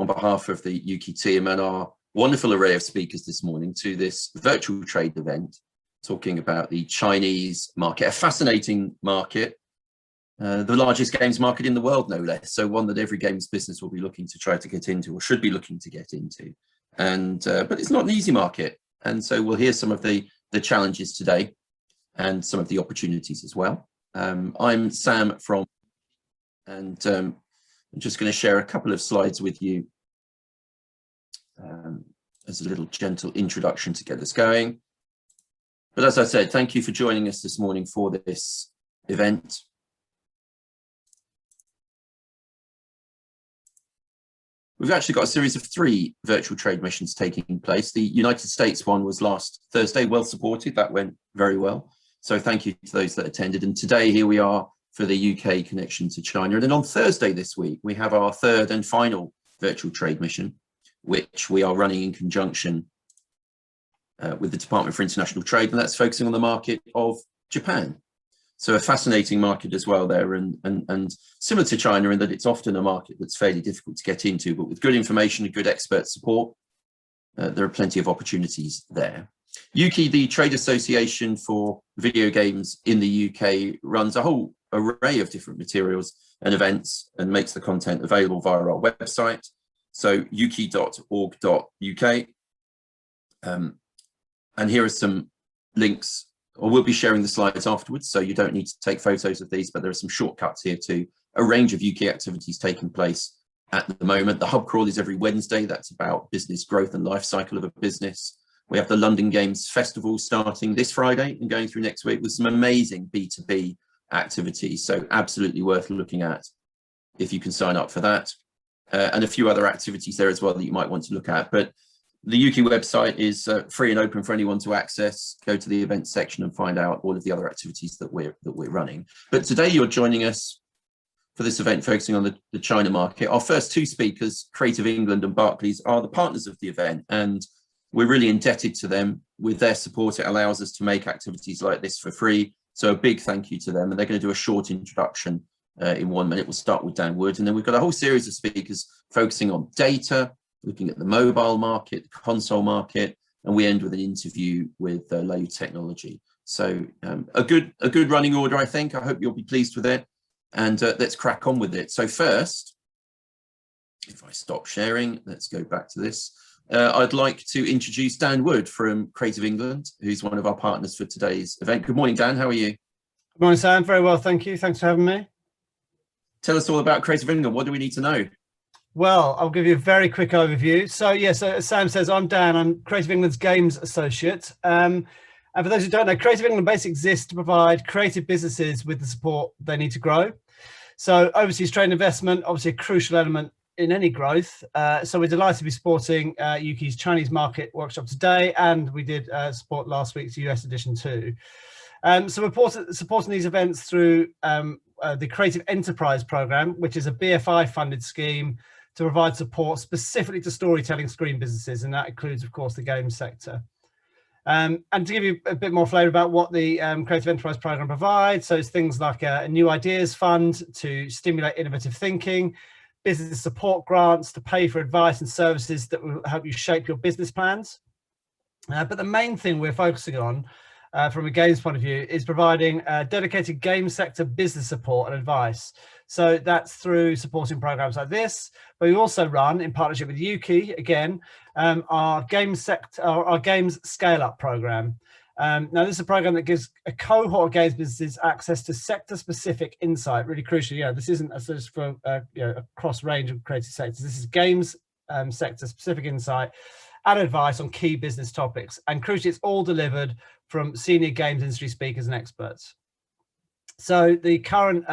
on behalf of the Ukie team and our wonderful array of speakers this morning to this virtual trade event, talking about the Chinese market, a fascinating market, the largest games market in the world, no less. So one that every games business will be looking to try to get into, or should be looking to get into. And but it's not an easy market. And so we'll hear some of the challenges today and some of the opportunities as well. I'm Sam from, and I'm just going to share a couple of slides with you as a little gentle introduction to get us going. But as I said, thank you for joining us this morning for this event. We've actually got a series of 3 virtual trade missions taking place. The United States one was last Thursday, well supported. That went very well. So thank you to those that attended. And today, here we are for the UK connection to China. And then on Thursday this week, we have our 3rd and final virtual trade mission, which we are running in conjunction with the Department for International Trade. And that's focusing on the market of Japan. So a fascinating market as well there, and similar to China in that it's often a market that's fairly difficult to get into, but with good information and good expert support, there are plenty of opportunities there. Ukie, the trade association for video games in the UK, runs a whole array of different materials and events and makes the content available via our website. So ukie.org.uk. And here are some links, or we'll be sharing the slides afterwards, so you don't need to take photos of these, but there are some shortcuts here to a range of Ukie activities taking place at the moment. The hub crawl is every Wednesday. That's about business growth and life cycle of a business. We have the London Games Festival starting this Friday and going through next week with some amazing B2B activities. So absolutely worth looking at if you can sign up for that. And a few other activities there as well that you might want to look at. But the Ukie website is free and open for anyone to access. Go to the events section and find out all of the other activities that we're running. But today you're joining us for this event focusing on the China market. Our first 2 speakers, Creative England and Barclays, are the partners of the event, and we're really indebted to them. With their support, it allows us to make activities like this for free. So a big thank you to them. And they're going to do a short introduction in 1 minute. We'll start with Dan Wood, and then we've got a whole series of speakers focusing on data, looking at the mobile market, the console market, and we end with an interview with Low Technology. So a good running order, I think. I hope you'll be pleased with it, and let's crack on with it. So first, if I stop sharing, let's go back to this. I'd like to introduce Dan Wood from Creative England, who's one of our partners for today's event. Good morning, Dan. How are you? Good morning, Sam. Very well, thank you. Thanks for having me. Tell us all about Creative England. What do we need to know? Well, I'll give you a very quick overview. So yes, as Sam says, I'm Dan. I'm Creative England's Games Associate. And for those who don't know, Creative England basically exists to provide creative businesses with the support they need to grow. So overseas trade investment, obviously a crucial element in any growth. So we're delighted to be supporting Ukie's Chinese market workshop today, and we did support last week's US edition too. So we're supporting these events through the Creative Enterprise Programme, which is a BFI funded scheme to provide support specifically to storytelling screen businesses, and that includes, of course, the games sector. And to give you a bit more flavour about what the Creative Enterprise Programme provides, so it's things like a new ideas fund to stimulate innovative thinking, business support grants to pay for advice and services that will help you shape your business plans. But the main thing we're focusing on from a games point of view is providing dedicated game sector business support and advice. So that's through supporting programs like this, but we also run in partnership with Ukie, again, our games scale up program. Now this is a program that gives a cohort of games businesses access to sector specific insight, really crucial. This isn't just for a cross range of creative sectors. This is games sector specific insight and advice on key business topics. And crucially, it's all delivered from senior games industry speakers and experts. So the current,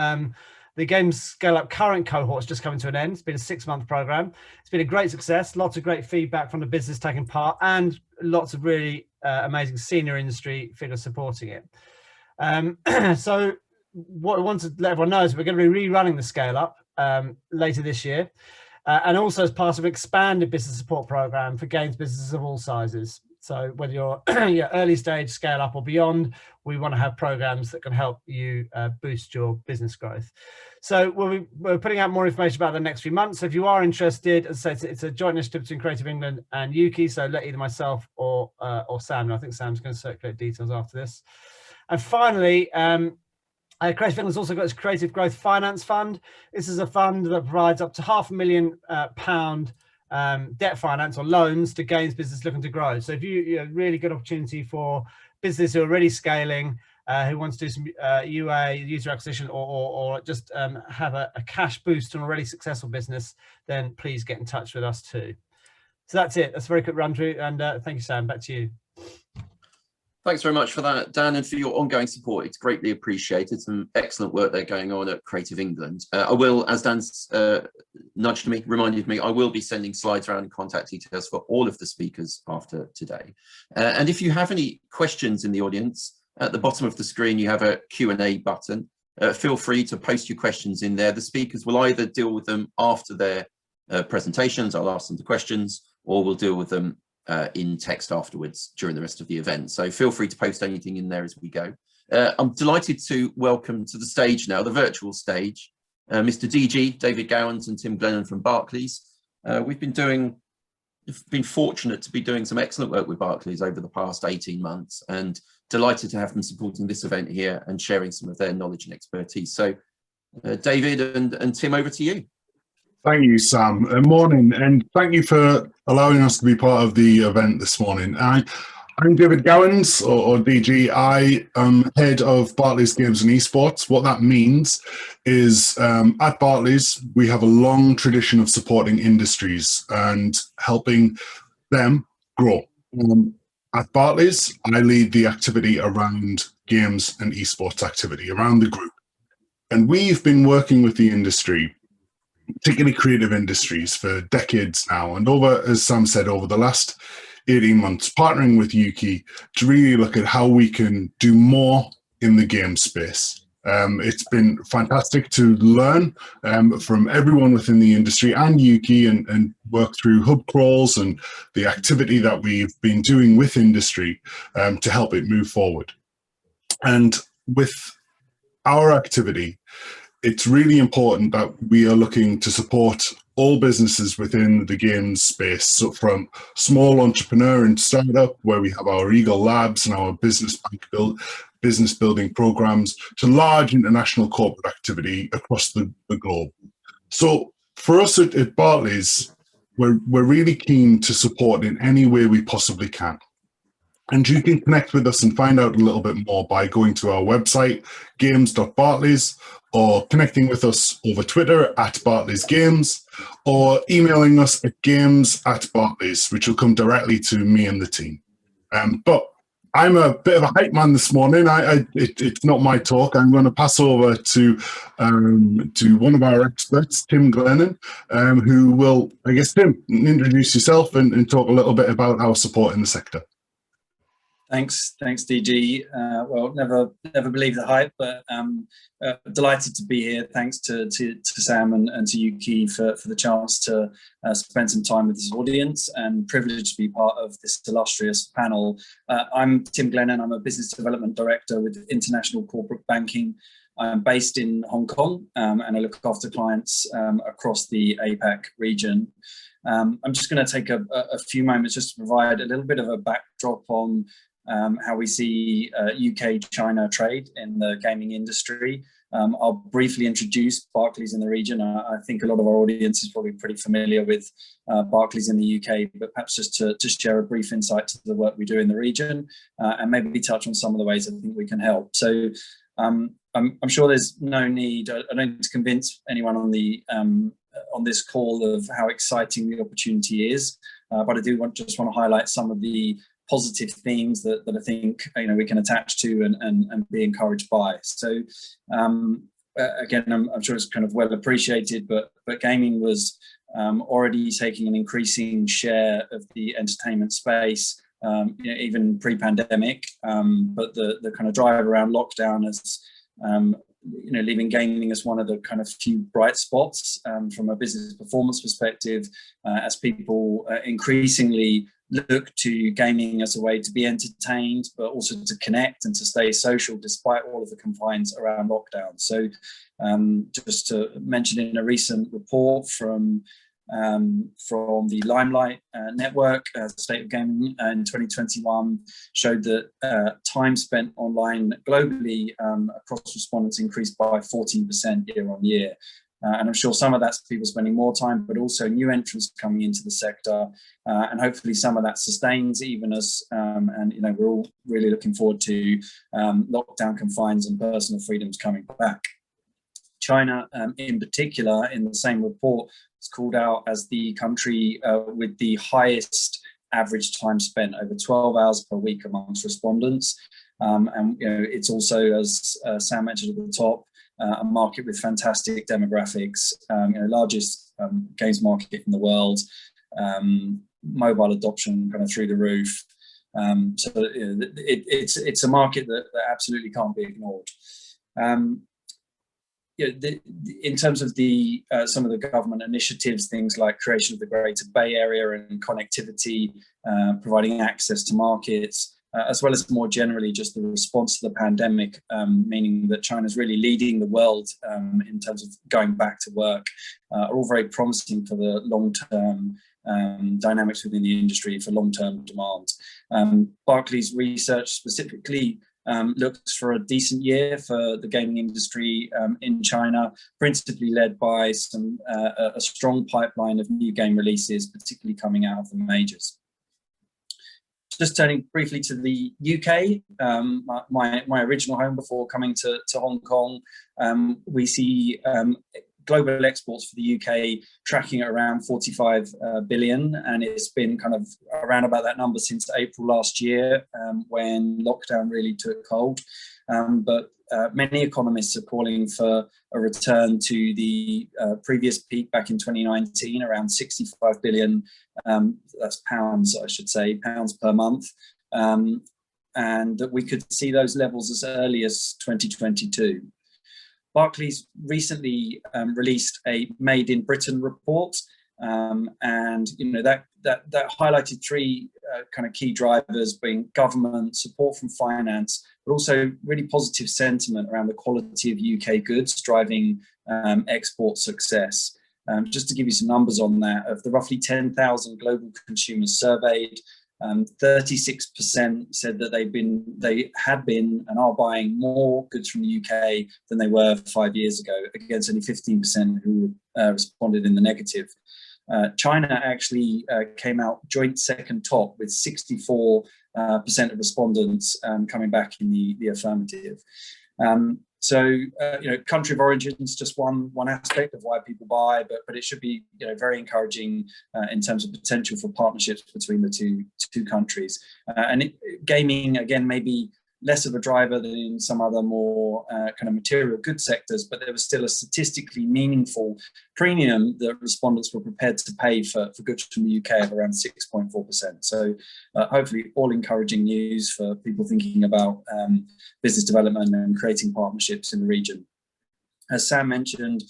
the Games Scale Up current cohort is just coming to an end. It's been a 6-month program. It's been a great success, lots of great feedback from the business taking part, and lots of really amazing senior industry figures supporting it. So what I want to let everyone know is we're going to be rerunning the Scale Up later this year. And also as part of an expanded business support program for games businesses of all sizes. So whether you're early stage, scale up or beyond, we want to have programs that can help you boost your business growth. So we're putting out more information about the next few months. So if you are interested, as I say, it's a joint initiative between Creative England and Ukie. So let either myself or Sam know. I think Sam's going to circulate details after this. And finally, Creative England's also got its Creative Growth Finance Fund. This is a fund that provides up to £500,000 debt finance or loans to games business looking to grow. So if you really good opportunity for business who are already scaling, who wants to do some UA, user acquisition, or just have a cash boost to an already successful business, then please get in touch with us too. So that's it. That's a very quick run through. And thank you, Sam. Back to you. Thanks very much for that, Dan, and for your ongoing support. It's greatly appreciated. Some excellent work there going on at Creative England. I will, as Dan's reminded me, I will be sending slides around and contact details for all of the speakers after today. And if you have any questions in the audience, at the bottom of the screen, you have a Q&A button. Feel free to post your questions in there. The speakers will either deal with them after their presentations, I'll ask them the questions, or we'll deal with them in text afterwards during the rest of the event. So feel free to post anything in there as we go. I'm delighted to welcome to the stage now, the virtual stage, Mr. DG, David Gowans and Tim Glennon from Barclays. We've been fortunate to be doing some excellent work with Barclays over the past 18 months and delighted to have them supporting this event here and sharing some of their knowledge and expertise. So David and Tim, over to you. Thank you, Sam. Morning, and thank you for allowing us to be part of the event this morning. I'm David Gowans, or DG. I am head of Barclays Games and Esports. What that means is at Barclays, we have a long tradition of supporting industries and helping them grow. At Barclays, I lead the activity around games and esports activity around the group. And we've been working with the industry, particularly creative industries, for decades now. And as Sam said, over the last 18 months, partnering with Ukie to really look at how we can do more in the game space. It's been fantastic to learn from everyone within the industry and Ukie and work through hub crawls and the activity that we've been doing with industry to help it move forward. And with our activity, it's really important that we are looking to support all businesses within the games space. So from small entrepreneur and startup, where we have our Eagle Labs and our business building programs, to large international corporate activity across the globe. So for us at Barclays, we're really keen to support in any way we possibly can. And you can connect with us and find out a little bit more by going to our website, games.barclays, or connecting with us over Twitter at Barclays Games, or emailing us at games@barclays, which will come directly to me and the team. But I'm a bit of a hype man this morning. It's not my talk. I'm going to pass over to one of our experts, Tim Glennon, who will, I guess, Tim, introduce yourself and talk a little bit about our support in the sector. Thanks, DG. Well, never believe the hype, but delighted to be here. Thanks to Sam and to Ukie for the chance to spend some time with this audience, and privileged to be part of this illustrious panel. I'm Tim Glennon. I'm a business development director with International Corporate Banking. I'm based in Hong Kong, and I look after clients across the APAC region. I'm just going to take a few moments just to provide a little bit of a backdrop on how we see UK-China trade in the gaming industry. I'll briefly introduce Barclays in the region. I think a lot of our audience is probably pretty familiar with Barclays in the UK, but perhaps just to share a brief insight to the work we do in the region, and maybe touch on some of the ways I think we can help. So I'm sure there's no need, I don't need to convince anyone on this call of how exciting the opportunity is, but I do just want to highlight some of the positive themes that I think we can attach to and be encouraged by. So again, I'm sure it's kind of well appreciated, but gaming was already taking an increasing share of the entertainment space, even pre-pandemic. But the kind of drive around lockdown has leaving gaming as one of the kind of few bright spots from a business performance perspective, as people increasingly look to gaming as a way to be entertained, but also to connect and to stay social despite all of the confines around lockdown. So just to mention, in a recent report from the Limelight network, State of Gaming in 2021 showed that time spent online globally across respondents increased by 14% year on year. And I'm sure some of that's people spending more time, but also new entrants coming into the sector. And hopefully some of that sustains even as, and we're all really looking forward to lockdown confines and personal freedoms coming back. China in particular, in the same report, is called out as the country with the highest average time spent, over 12 hours per week amongst respondents. And it's also, as Sam mentioned at the top, a market with fantastic demographics, largest games market in the world, mobile adoption kind of through the roof. So it's a market that absolutely can't be ignored. In terms of the some of the government initiatives, things like creation of the Greater Bay Area and connectivity, providing access to markets, as well as more generally just the response to the pandemic, meaning that China's really leading the world in terms of going back to work, are all very promising for the long-term dynamics within the industry, for long-term demand. Barclays research specifically looks for a decent year for the gaming industry in China, principally led by a strong pipeline of new game releases, particularly coming out of the majors. Just turning briefly to the UK, my original home before coming to Hong Kong, we see global exports for the UK tracking at around 45 billion, and it's been kind of around about that number since April last year, when lockdown really took hold. But many economists are calling for a return to the previous peak back in 2019, around 65 billion, that's pounds, I should say, pounds per month, and that we could see those levels as early as 2022. Barclays recently released a Made in Britain report, and that highlighted three kind of key drivers, being government support from finance, but also really positive sentiment around the quality of UK goods driving export success. Just to give you some numbers on that, of the roughly 10,000 global consumers surveyed, 36% said that they had been and are buying more goods from the UK than they were 5 years ago, against only 15% who responded in the negative. China actually came out joint second top, with 64% of respondents coming back in the affirmative. So country of origin is just one aspect of why people buy, but it should be very encouraging in terms of potential for partnerships between the two countries. And gaming, again, maybe less of a driver than in some other more kind of material goods sectors, but there was still a statistically meaningful premium that respondents were prepared to pay for goods from the UK of around 6.4%. So hopefully all encouraging news for people thinking about business development and creating partnerships in the region. As Sam mentioned,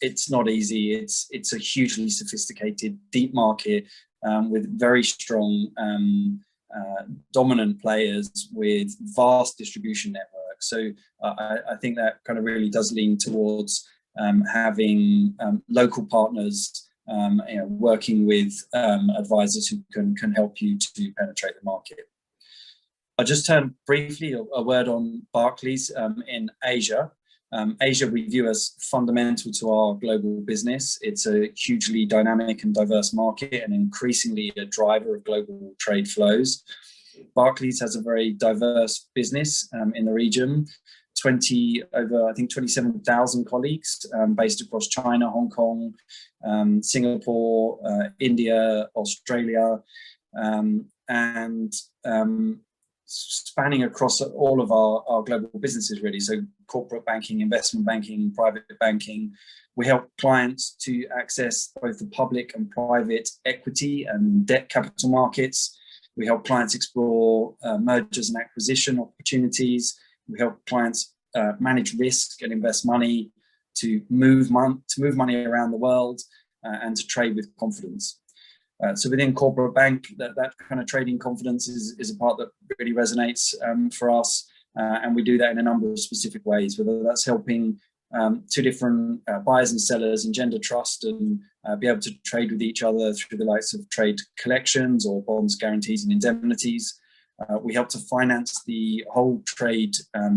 it's not easy. It's a hugely sophisticated, deep market with very strong dominant players with vast distribution networks. So I think that kind of really does lean towards having local partners, working with advisors who can help you to penetrate the market. I'll just turn briefly a word on Barclays in Asia. Asia we view as fundamental to our global business. It's a hugely dynamic and diverse market, and increasingly a driver of global trade flows. Barclays has a very diverse business in the region, over 27,000 colleagues based across China, Hong Kong, Singapore, India, Australia, and spanning across all of our global businesses, really. So corporate banking, investment banking, private banking. We help clients to access both the public and private equity and debt capital markets. We help clients explore mergers and acquisition opportunities. We help clients manage risk and invest money, to move money around the world, and to trade with confidence. So within corporate bank, that kind of trading confidence is a part that really resonates for us. And we do that in a number of specific ways, whether that's helping two different buyers and sellers engender trust and be able to trade with each other through the likes of trade collections or bonds, guarantees and indemnities. We help to finance the whole trade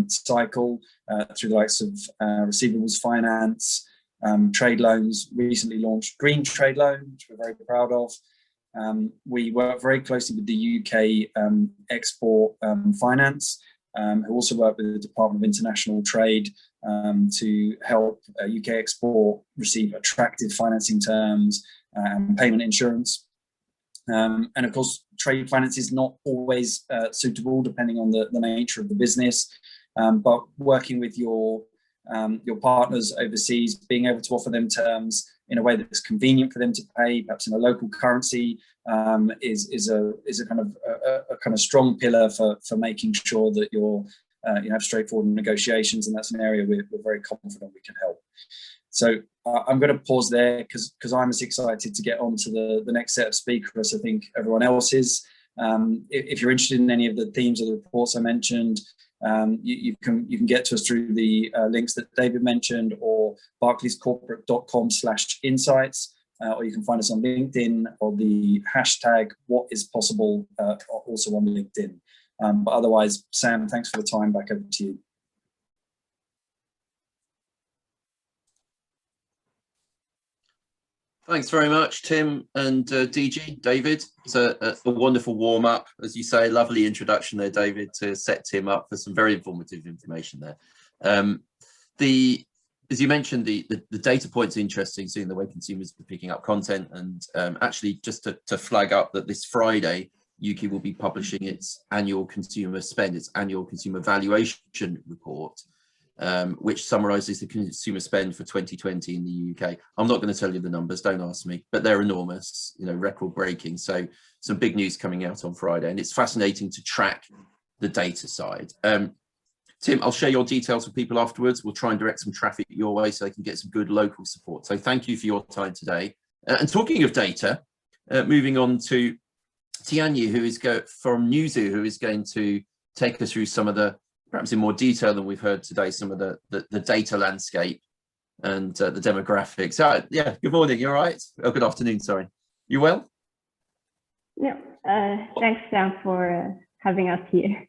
cycle through the likes of receivables finance, trade loans, recently launched green trade loan, which we're very proud of. We work very closely with the UK export finance, who also work with the Department of International Trade to help UK export receive attractive financing terms and payment insurance. And of course, trade finance is not always suitable depending on the nature of the business, but working with your partners overseas, being able to offer them terms in a way that's convenient for them to pay, perhaps in a local currency, is a kind of strong pillar for making sure that you have straightforward negotiations, and that's an area we're very confident we can help. So I'm going to pause there because I'm as excited to get on to the next set of speakers as I think everyone else is. If you're interested in any of the themes of the reports I mentioned, you can get to us through the links that David mentioned, or barclayscorporate.com/insights, or you can find us on LinkedIn, or the hashtag #WhatIsPossible also on LinkedIn. But otherwise, Sam, thanks for the time. Back over to you. Thanks very much, Tim and DG, David. It's a wonderful warm-up, as you say, lovely introduction there, David, to set Tim up for some very informative information there. As you mentioned, the data point's interesting, seeing the way consumers are picking up content, and actually just to flag up that this Friday, Ukie will be publishing its annual consumer spend, its annual consumer valuation report, which summarizes the consumer spend for 2020 in the UK. I'm not going to tell you the numbers, don't ask me, but they're enormous, record breaking. So some big news coming out on Friday, and it's fascinating to track the data side. Tim, I'll share your details with people afterwards. We'll try and direct some traffic your way so they can get some good local support. So thank you for your time today. And talking of data, moving on to Tianyi, who is from Newzoo, who is going to take us through some of the, perhaps in more detail than we've heard today, some of the data landscape and the demographics. Yeah, good morning, you all right? Oh, good afternoon, sorry. You well? Yeah, thanks, Sam, for having us here.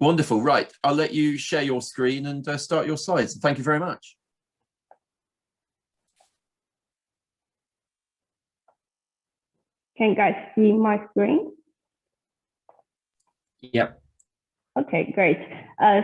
Wonderful, right. I'll let you share your screen and start your slides. Thank you very much. Can you guys see my screen? Yep. Okay, great.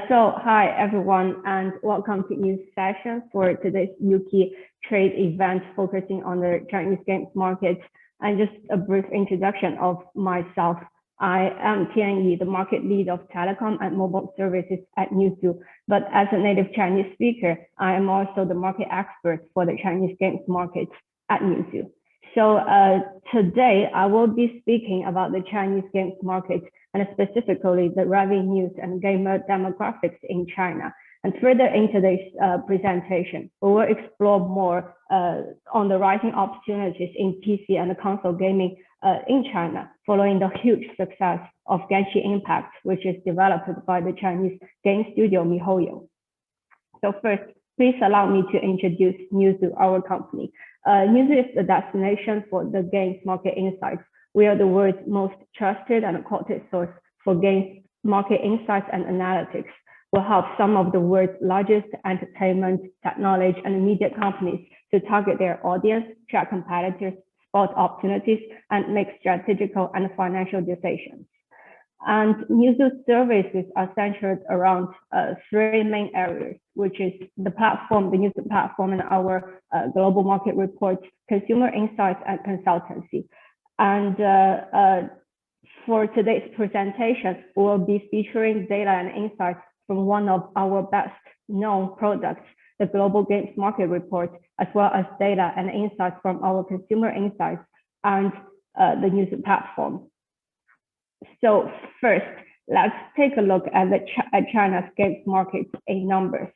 So hi, everyone, and welcome to news session for today's Ukie trade event focusing on the Chinese games market. And just a brief introduction of myself. I am Tianyi, the market lead of telecom and mobile services at Newzoo. But as a native Chinese speaker, I am also the market expert for the Chinese games market at Newzoo. So today I will be speaking about the Chinese games market, and specifically the revenues and gamer demographics in China. And further in today's presentation, we will explore more on the rising opportunities in PC and console gaming in China, following the huge success of Genshin Impact, which is developed by the Chinese game studio MiHoYo. So first, please allow me to introduce Newzoo, our company. Newzoo is the destination for the games market insights. We are the world's most trusted and quoted source for games market insights and analytics. We'll help some of the world's largest entertainment, technology, and media companies to target their audience, track competitors, spot opportunities, and make strategical and financial decisions. And Newzoo's services are centered around three main areas, which is the platform, the Newzoo platform, and our global market reports, consumer insights, and consultancy. And for today's presentation, we'll be featuring data and insights from one of our best known products, the Global Games Market Report, as well as data and insights from our consumer insights and the Newzoo platform. So first, let's take a look at China's games market in numbers.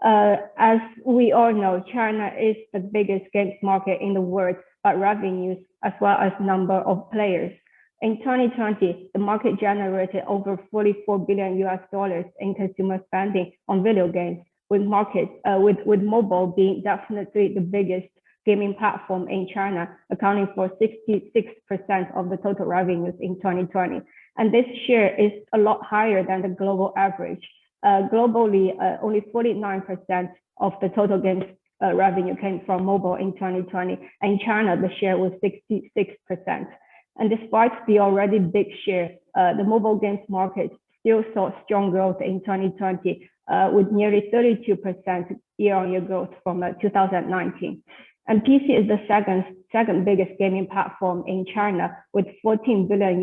As we all know, China is the biggest games market in the world by revenues as well as number of players. In 2020, the market generated over $44 billion in consumer spending on video games, with mobile being definitely the biggest gaming platform in China, accounting for 66% of the total revenues in 2020. And this share is a lot higher than the global average. Globally, only 49% of the total games revenue came from mobile in 2020. And in China, the share was 66%. And despite the already big share, the mobile games market still saw strong growth in 2020, with nearly 32% year-on-year growth from 2019. And PC is the second biggest gaming platform in China, with $14 billion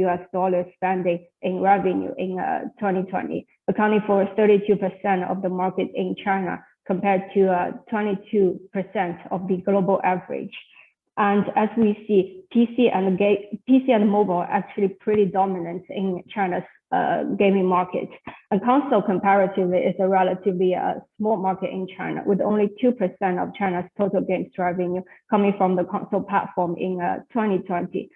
spending in revenue in 2020, accounting for 32% of the market in China, compared to 22% of the global average. And as we see, PC and mobile are actually pretty dominant in China's gaming market. And console comparatively is a relatively small market in China, with only 2% of China's total games revenue coming from the console platform in 2020.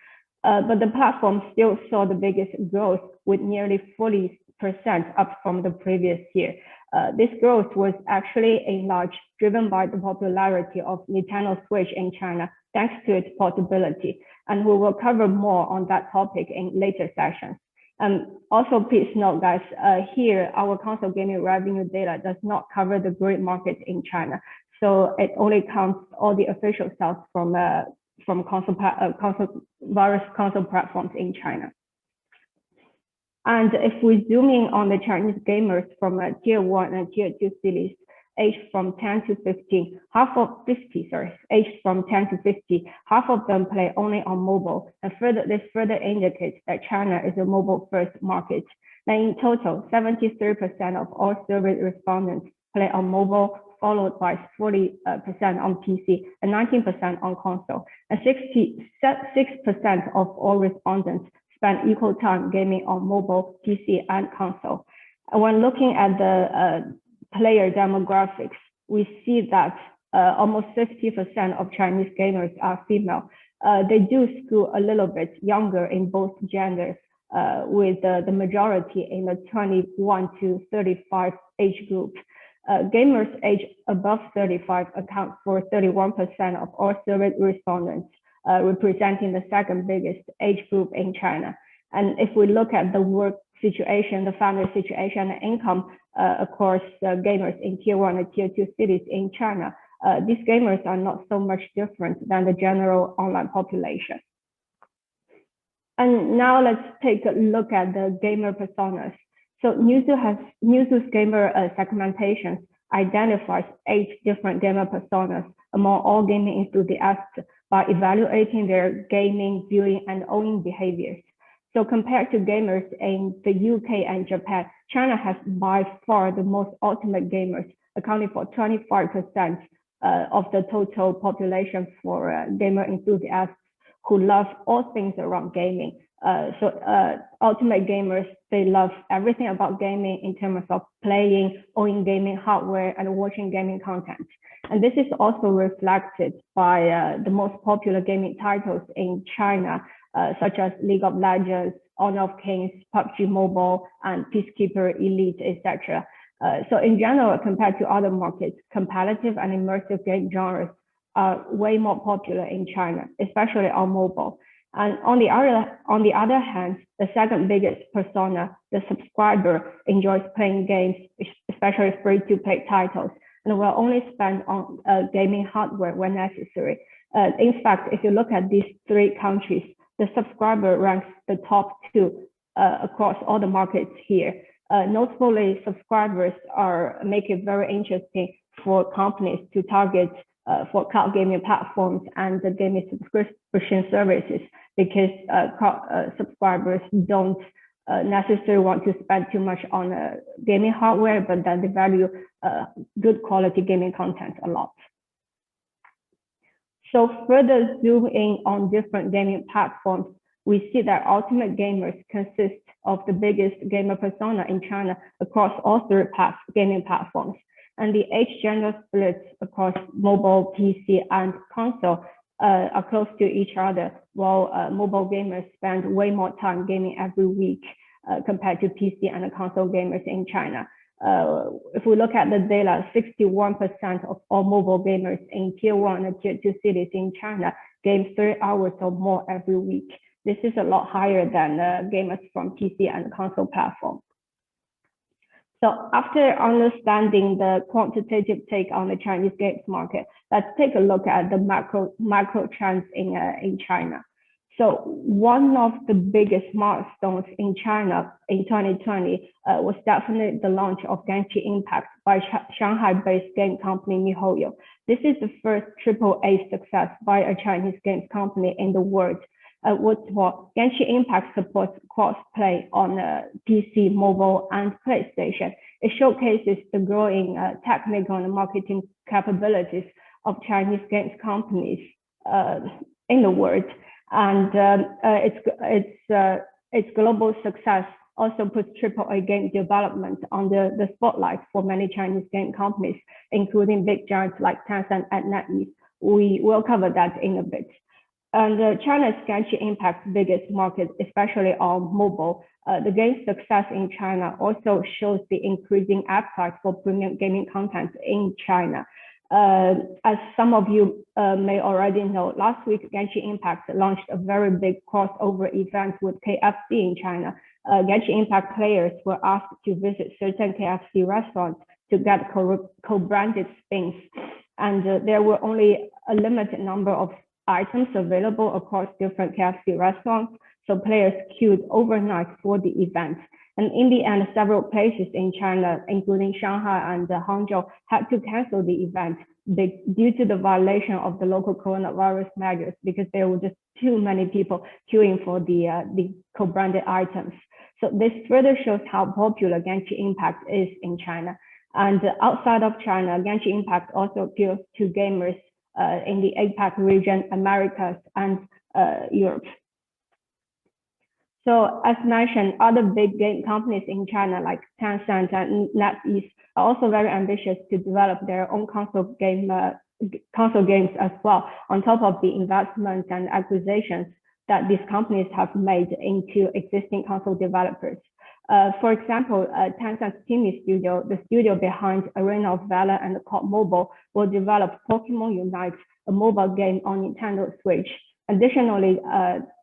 But the platform still saw the biggest growth, with nearly 40% up from the previous year. This growth was actually in large driven by the popularity of Nintendo Switch in China, thanks to its portability. And we will cover more on that topic in later sessions. Also, please note, guys, here our console gaming revenue data does not cover the grid market in China. So it only counts all the official sales from various console platforms in China. And if we zoom in on the Chinese gamers from tier 1 and tier 2 cities, aged from 10 to 15, aged from 10 to 50, half of them play only on mobile. And this further indicates that China is a mobile-first market. Now, in total, 73% of all survey respondents play on mobile, followed by 40% on PC and 19% on console. And 66% of all respondents spend equal time gaming on mobile, PC, and console. And when looking at the player demographics, we see that almost 50% of Chinese gamers are female. They do skew a little bit younger in both genders, with the majority in the 21 to 35 age group. Gamers aged above 35 account for 31% of all surveyed respondents, representing the second biggest age group in China. And if we look at the work situation, the family situation, and income across gamers in tier 1 and tier 2 cities in China, these gamers are not so much different than the general online population. And now let's take a look at the gamer personas. So Newzoo's gamer segmentation identifies 8 different gamer personas among all gaming enthusiasts by evaluating their gaming, viewing, and owning behaviors. So compared to gamers in the UK and Japan, China has by far the most ultimate gamers, accounting for 25% of the total population for gamer enthusiasts who love all things around gaming. Ultimate gamers, they love everything about gaming in terms of playing, owning gaming hardware, and watching gaming content. And this is also reflected by the most popular gaming titles in China, such as League of Legends, Honor of Kings, PUBG Mobile, and Peacekeeper Elite, etc. So in general, compared to other markets, competitive and immersive game genres are way more popular in China, especially on mobile. And on the other hand, the second biggest persona, the subscriber, enjoys playing games, especially free-to-play titles, and will only spend on gaming hardware when necessary. In fact, if you look at these 3 countries, the subscriber ranks the top 2 across all the markets here. Notably, subscribers make it very interesting for companies to target for cloud gaming platforms and the gaming subscription services, because subscribers don't necessarily want to spend too much on gaming hardware, but then they value good quality gaming content a lot. So further zoom in on different gaming platforms, we see that ultimate gamers consist of the biggest gamer persona in China across all 3 gaming platforms. And the age gender splits across mobile, PC, and console are close to each other, while mobile gamers spend way more time gaming every week compared to PC and console gamers in China. If we look at the data, 61% of all mobile gamers in Tier 1 and Tier 2 cities in China game 3 hours or more every week. This is a lot higher than gamers from PC and console platforms. So after understanding the quantitative take on the Chinese games market, let's take a look at the macro trends in China. So one of the biggest milestones in China in 2020 was definitely the launch of Genshin Impact by Shanghai-based game company MiHoYo. This is the first AAA success by a Chinese games company in the world. What's more, Genshin Impact supports cross-play on PC, mobile, and PlayStation. It showcases the growing technical and marketing capabilities of Chinese games companies in the world. And its global success also puts AAA game development under the spotlight for many Chinese game companies, including big giants like Tencent and NetEase. We will cover that in a bit. And China's Genshin Impact's biggest market, especially on mobile, the game's success in China also shows the increasing appetite for premium gaming content in China. As some of you may already know, last week Genshin Impact launched a very big crossover event with KFC in China. Genshin Impact players were asked to visit certain KFC restaurants to get co-branded skins, and there were only a limited number of items available across different KFC restaurants, so players queued overnight for the event. And in the end, several places in China, including Shanghai and Hangzhou, had to cancel the event due to the violation of the local coronavirus measures, because there were just too many people queuing for the co-branded items. So this further shows how popular Genshin Impact is in China. And outside of China, Genshin Impact also appeals to gamers in the APAC region, Americas, and Europe. So as mentioned, other big game companies in China like Tencent and NetEase are also very ambitious to develop their own console games as well, on top of the investments and acquisitions that these companies have made into existing console developers. For example, Tencent's Timi Studio, the studio behind Arena of Valor and COD Mobile, will develop Pokemon Unite, a mobile game on Nintendo Switch. Additionally,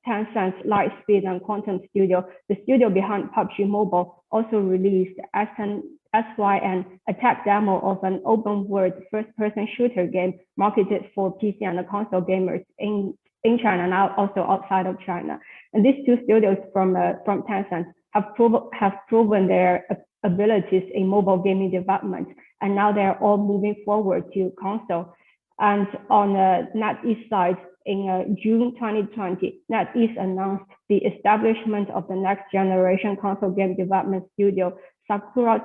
Tencent's Lightspeed and Quantum Studio, the studio behind PUBG Mobile, also released SYN, a tech demo of an open-world first-person shooter game marketed for PC and console gamers in China and also outside of China. And these two studios from Tencent have proven their abilities in mobile gaming development, and now they're all moving forward to console. And on the NetEase side, in June 2020, NetEase announced the establishment of the next generation console game development studio, Sakura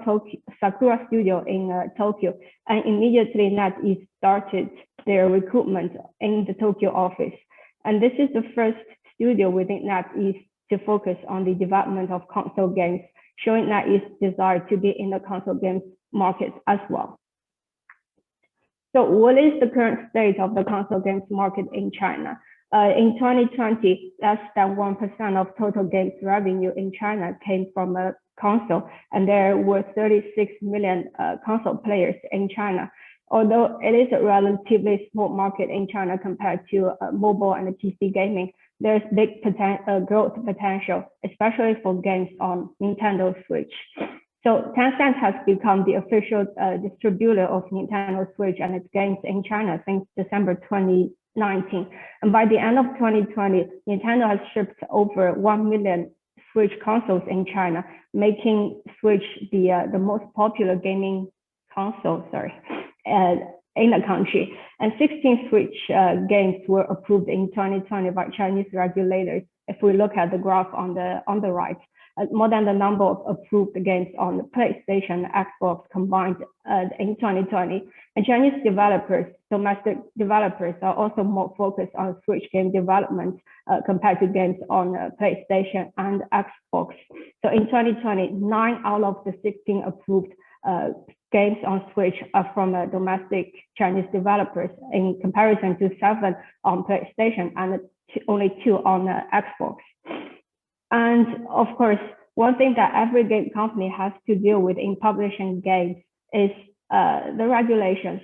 Studio in Tokyo, and immediately NetEase started their recruitment in the Tokyo office. And this is the first studio within NetEase to focus on the development of console games, showing NetEase's desire to be in the console games market as well. So what is the current state of the console games market in China? In 2020, less than 1% of total games revenue in China came from a console, and there were 36 million console players in China. Although it is a relatively small market in China compared to mobile and PC gaming, there's big growth potential, especially for games on Nintendo Switch. So Tencent has become the official distributor of Nintendo Switch and its games in China since December 2019. And by the end of 2020, Nintendo has shipped over 1 million Switch consoles in China, making Switch the most popular gaming console, in the country. And 16 Switch games were approved in 2020 by Chinese regulators. If we look at the graph on the right, more than the number of approved games on the PlayStation and Xbox combined in 2020. And Chinese developers, domestic developers, are also more focused on Switch game development compared to games on PlayStation and Xbox. So in 2020, 9 out of the 16 approved games on Switch are from domestic Chinese developers in comparison to 7 on PlayStation and only 2 on Xbox. And of course, one thing that every game company has to deal with in publishing games is the regulations.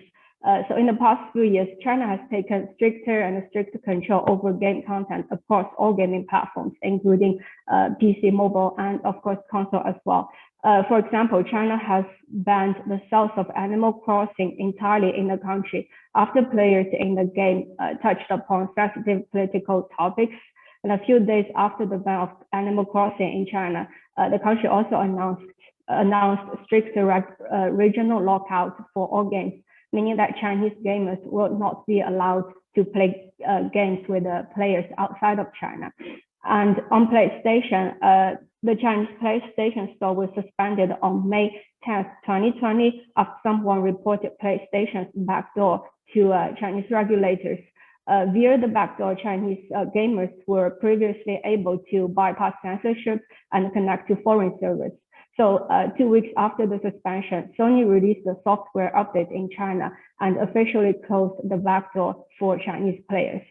So in the past few years, China has taken stricter and stricter control over game content across all gaming platforms, including PC, mobile, and of course console as well. For example, China has banned the sales of Animal Crossing entirely in the country after players in the game touched upon sensitive political topics. And a few days after the ban of Animal Crossing in China, the country also announced stricter regional lockouts for all games, meaning that Chinese gamers will not be allowed to play games with players outside of China. And on PlayStation, the Chinese PlayStation Store was suspended on May 10th, 2020, after someone reported PlayStation's backdoor to Chinese regulators. Via the backdoor, Chinese gamers were previously able to bypass censorship and connect to foreign servers. So 2 weeks after the suspension, Sony released a software update in China and officially closed the backdoor for Chinese players.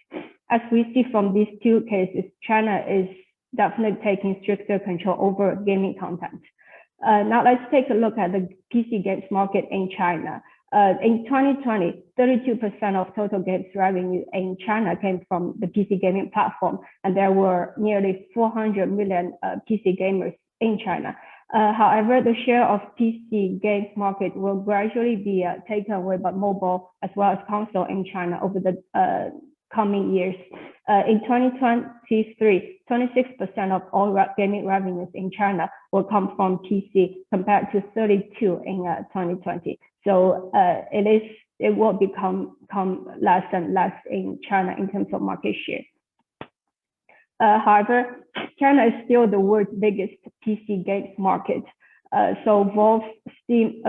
As we see from these 2 cases, China is definitely taking stricter control over gaming content. Now let's take a look at the PC games market in China. In 2020, 32% of total games revenue in China came from the PC gaming platform, and there were nearly 400 million PC gamers in China. However, the share of PC games market will gradually be taken away by mobile as well as console in China over the coming years. In 2023, 26% of all gaming revenues in China will come from PC compared to 32% in 2020. So it will become less and less in China in terms of market share. However, China is still the world's biggest PC games market. So Valve's Steam,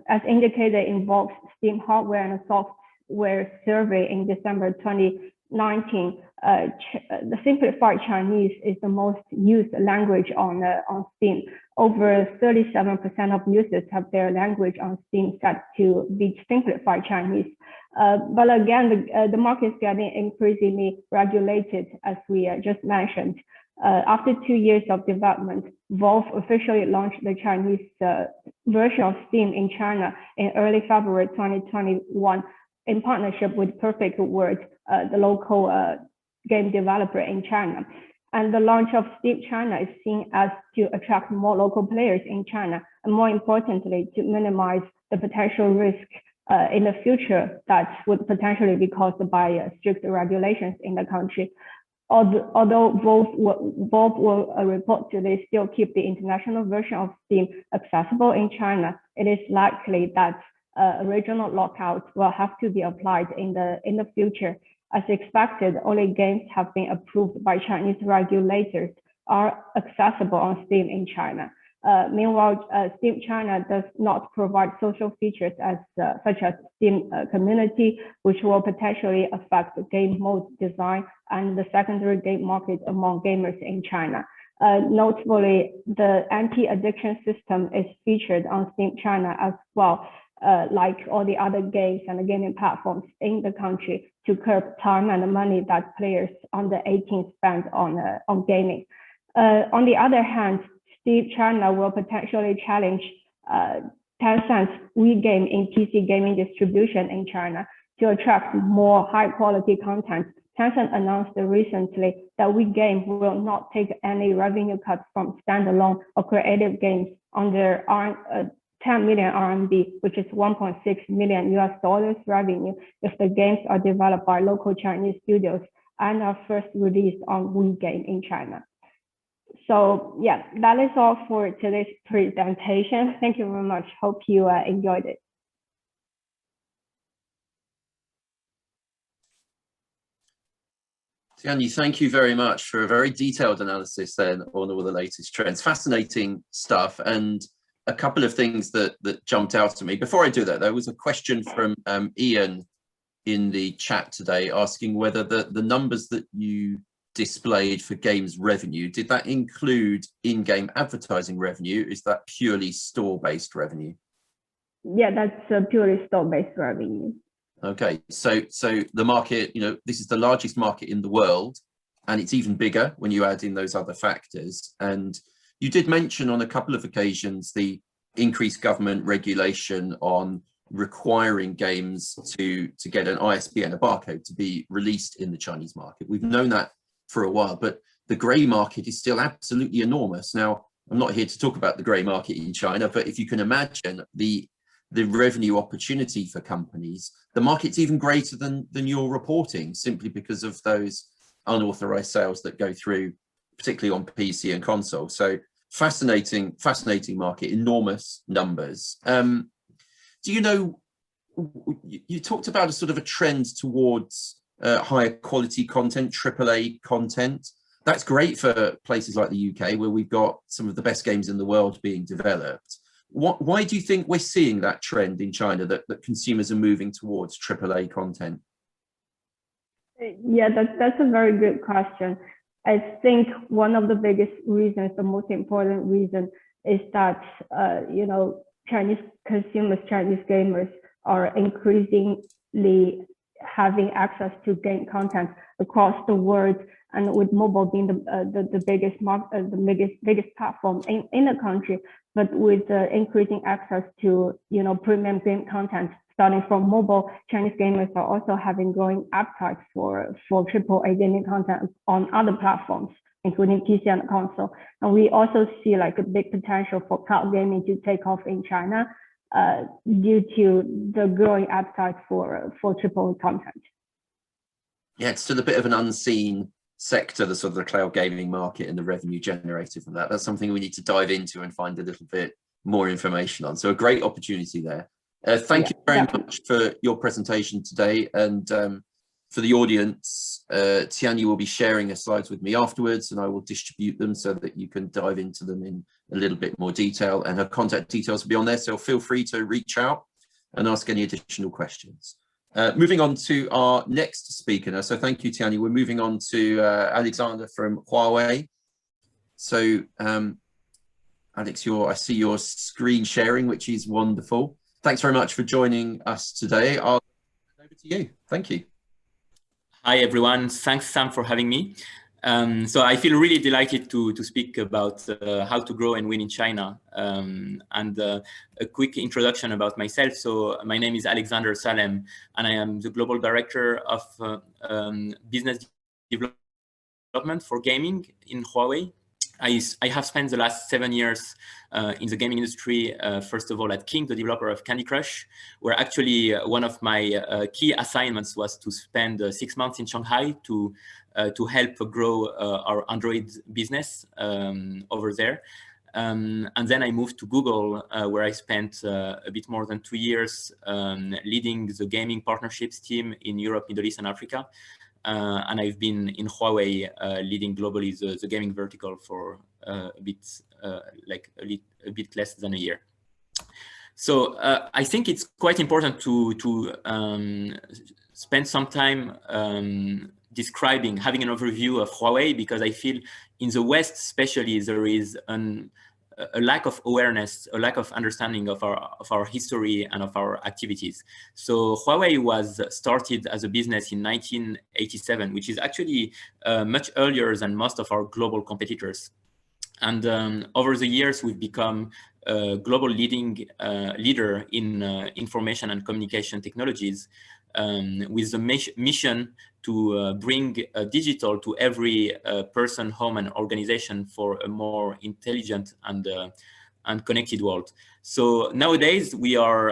as indicated in Valve's Steam hardware and software survey in December 2019, the simplified Chinese is the most used language on Steam. Over 37% of users have their language on Steam set to be simplified Chinese. But again, the market is getting increasingly regulated, as we just mentioned. After 2 years of development, Valve officially launched the Chinese version of Steam in China in early February 2021 in partnership with Perfect World, the local game developer in China. And the launch of Steam China is seen as to attract more local players in China, and more importantly, to minimize the potential risk in the future that would potentially be caused by strict regulations in the country. Although Valve will reportedly still keep the international version of Steam accessible in China, it is likely that a regional lockout will have to be applied in the future. As expected, only games have been approved by Chinese regulators are accessible on Steam in China. Meanwhile, Steam China does not provide social features such as Steam community, which will potentially affect game mode design and the secondary game market among gamers in China. Notably, the anti-addiction system is featured on Steam China as well, like all the other games and the gaming platforms in the country, to curb time and the money that players under 18 spend on gaming. On the other hand, Steam China will potentially challenge Tencent's WeGame in PC gaming distribution in China to attract more high-quality content. Tencent announced recently that WeGame will not take any revenue cuts from standalone or creative games under 10 million RMB, which is $1.6 million revenue, if the games are developed by local Chinese studios and are first released on WeGame in China. So yeah, that is all for today's presentation. Thank you very much. Hope you enjoyed it. Tianyi, thank you very much for a very detailed analysis then on all the latest trends. Fascinating stuff, and a couple of things that jumped out at me. Before I do that, there was a question from Ian in the chat today asking whether the numbers that you displayed for games revenue, did that include in-game advertising revenue? Is that purely store-based revenue? Yeah, that's purely store-based revenue. Okay, so the market, this is the largest market in the world, and it's even bigger when you add in those other factors. And you did mention on a couple of occasions the increased government regulation on requiring games to get an ISBN, a barcode, to be released in the Chinese market. We've known that for a while, but the grey market is still absolutely enormous. Now, I'm not here to talk about the grey market in China, but if you can imagine the revenue opportunity for companies, the market's even greater than you're reporting, simply because of those unauthorized sales that go through, particularly on PC and console. So fascinating market, enormous numbers. Do you know, you talked about a sort of a trend towards higher quality content, AAA content. That's great for places like the UK, where we've got some of the best games in the world being developed. Why do you think we're seeing that trend in China, that consumers are moving towards AAA content? Yeah, that's a very good question. I think one of the biggest reasons, the most important reason, is that Chinese consumers, Chinese gamers are increasingly having access to game content across the world, and with mobile being the biggest biggest platform in the country, but with increasing access to premium game content starting from mobile, Chinese gamers are also having growing appetite for AAA gaming content on other platforms, including PC and console. And we also see like a big potential for cloud gaming to take off in China due to the growing appetite for AAA content. Yeah, it's still a bit of an unseen sector, the sort of the cloud gaming market and the revenue generated from that. That's something we need to dive into and find a little bit more information on. So a great opportunity there. Thank you very much for your presentation today. And for the audience, Tianyi will be sharing her slides with me afterwards, and I will distribute them so that you can dive into them in a little bit more detail, and her contact details will be on there. So feel free to reach out and ask any additional questions. Moving on to our next speaker now. So thank you, Tianyi. We're moving on to Alexander from Huawei. So Alex, I see your screen sharing, which is wonderful. Thanks very much for joining us today. I'll hand over to you. Thank you. Hi, everyone. Thanks, Sam, for having me. So I feel really delighted to speak about how to grow and win in China. And a quick introduction about myself. So my name is Alexander Salem, and I am the Global Director of Business Development for Gaming in Huawei. I have spent the last 7 years in the gaming industry, first of all at King, the developer of Candy Crush, where actually one of my key assignments was to spend 6 months in Shanghai to help grow our Android business over there. And then I moved to Google, where I spent a bit more than 2 years leading the gaming partnerships team in Europe, Middle East, and Africa. And I've been in Huawei leading globally the gaming vertical for a bit less than a year. So I think it's quite important to spend some time having an overview of Huawei, because I feel in the West especially there is a lack of awareness, a lack of understanding of our history and of our activities. So Huawei was started as a business in 1987, which is actually much earlier than most of our global competitors. And over the years, we've become a global leader in information and communication technologies, with the mission to bring digital to every person, home, and organization for a more intelligent and connected world. So nowadays we are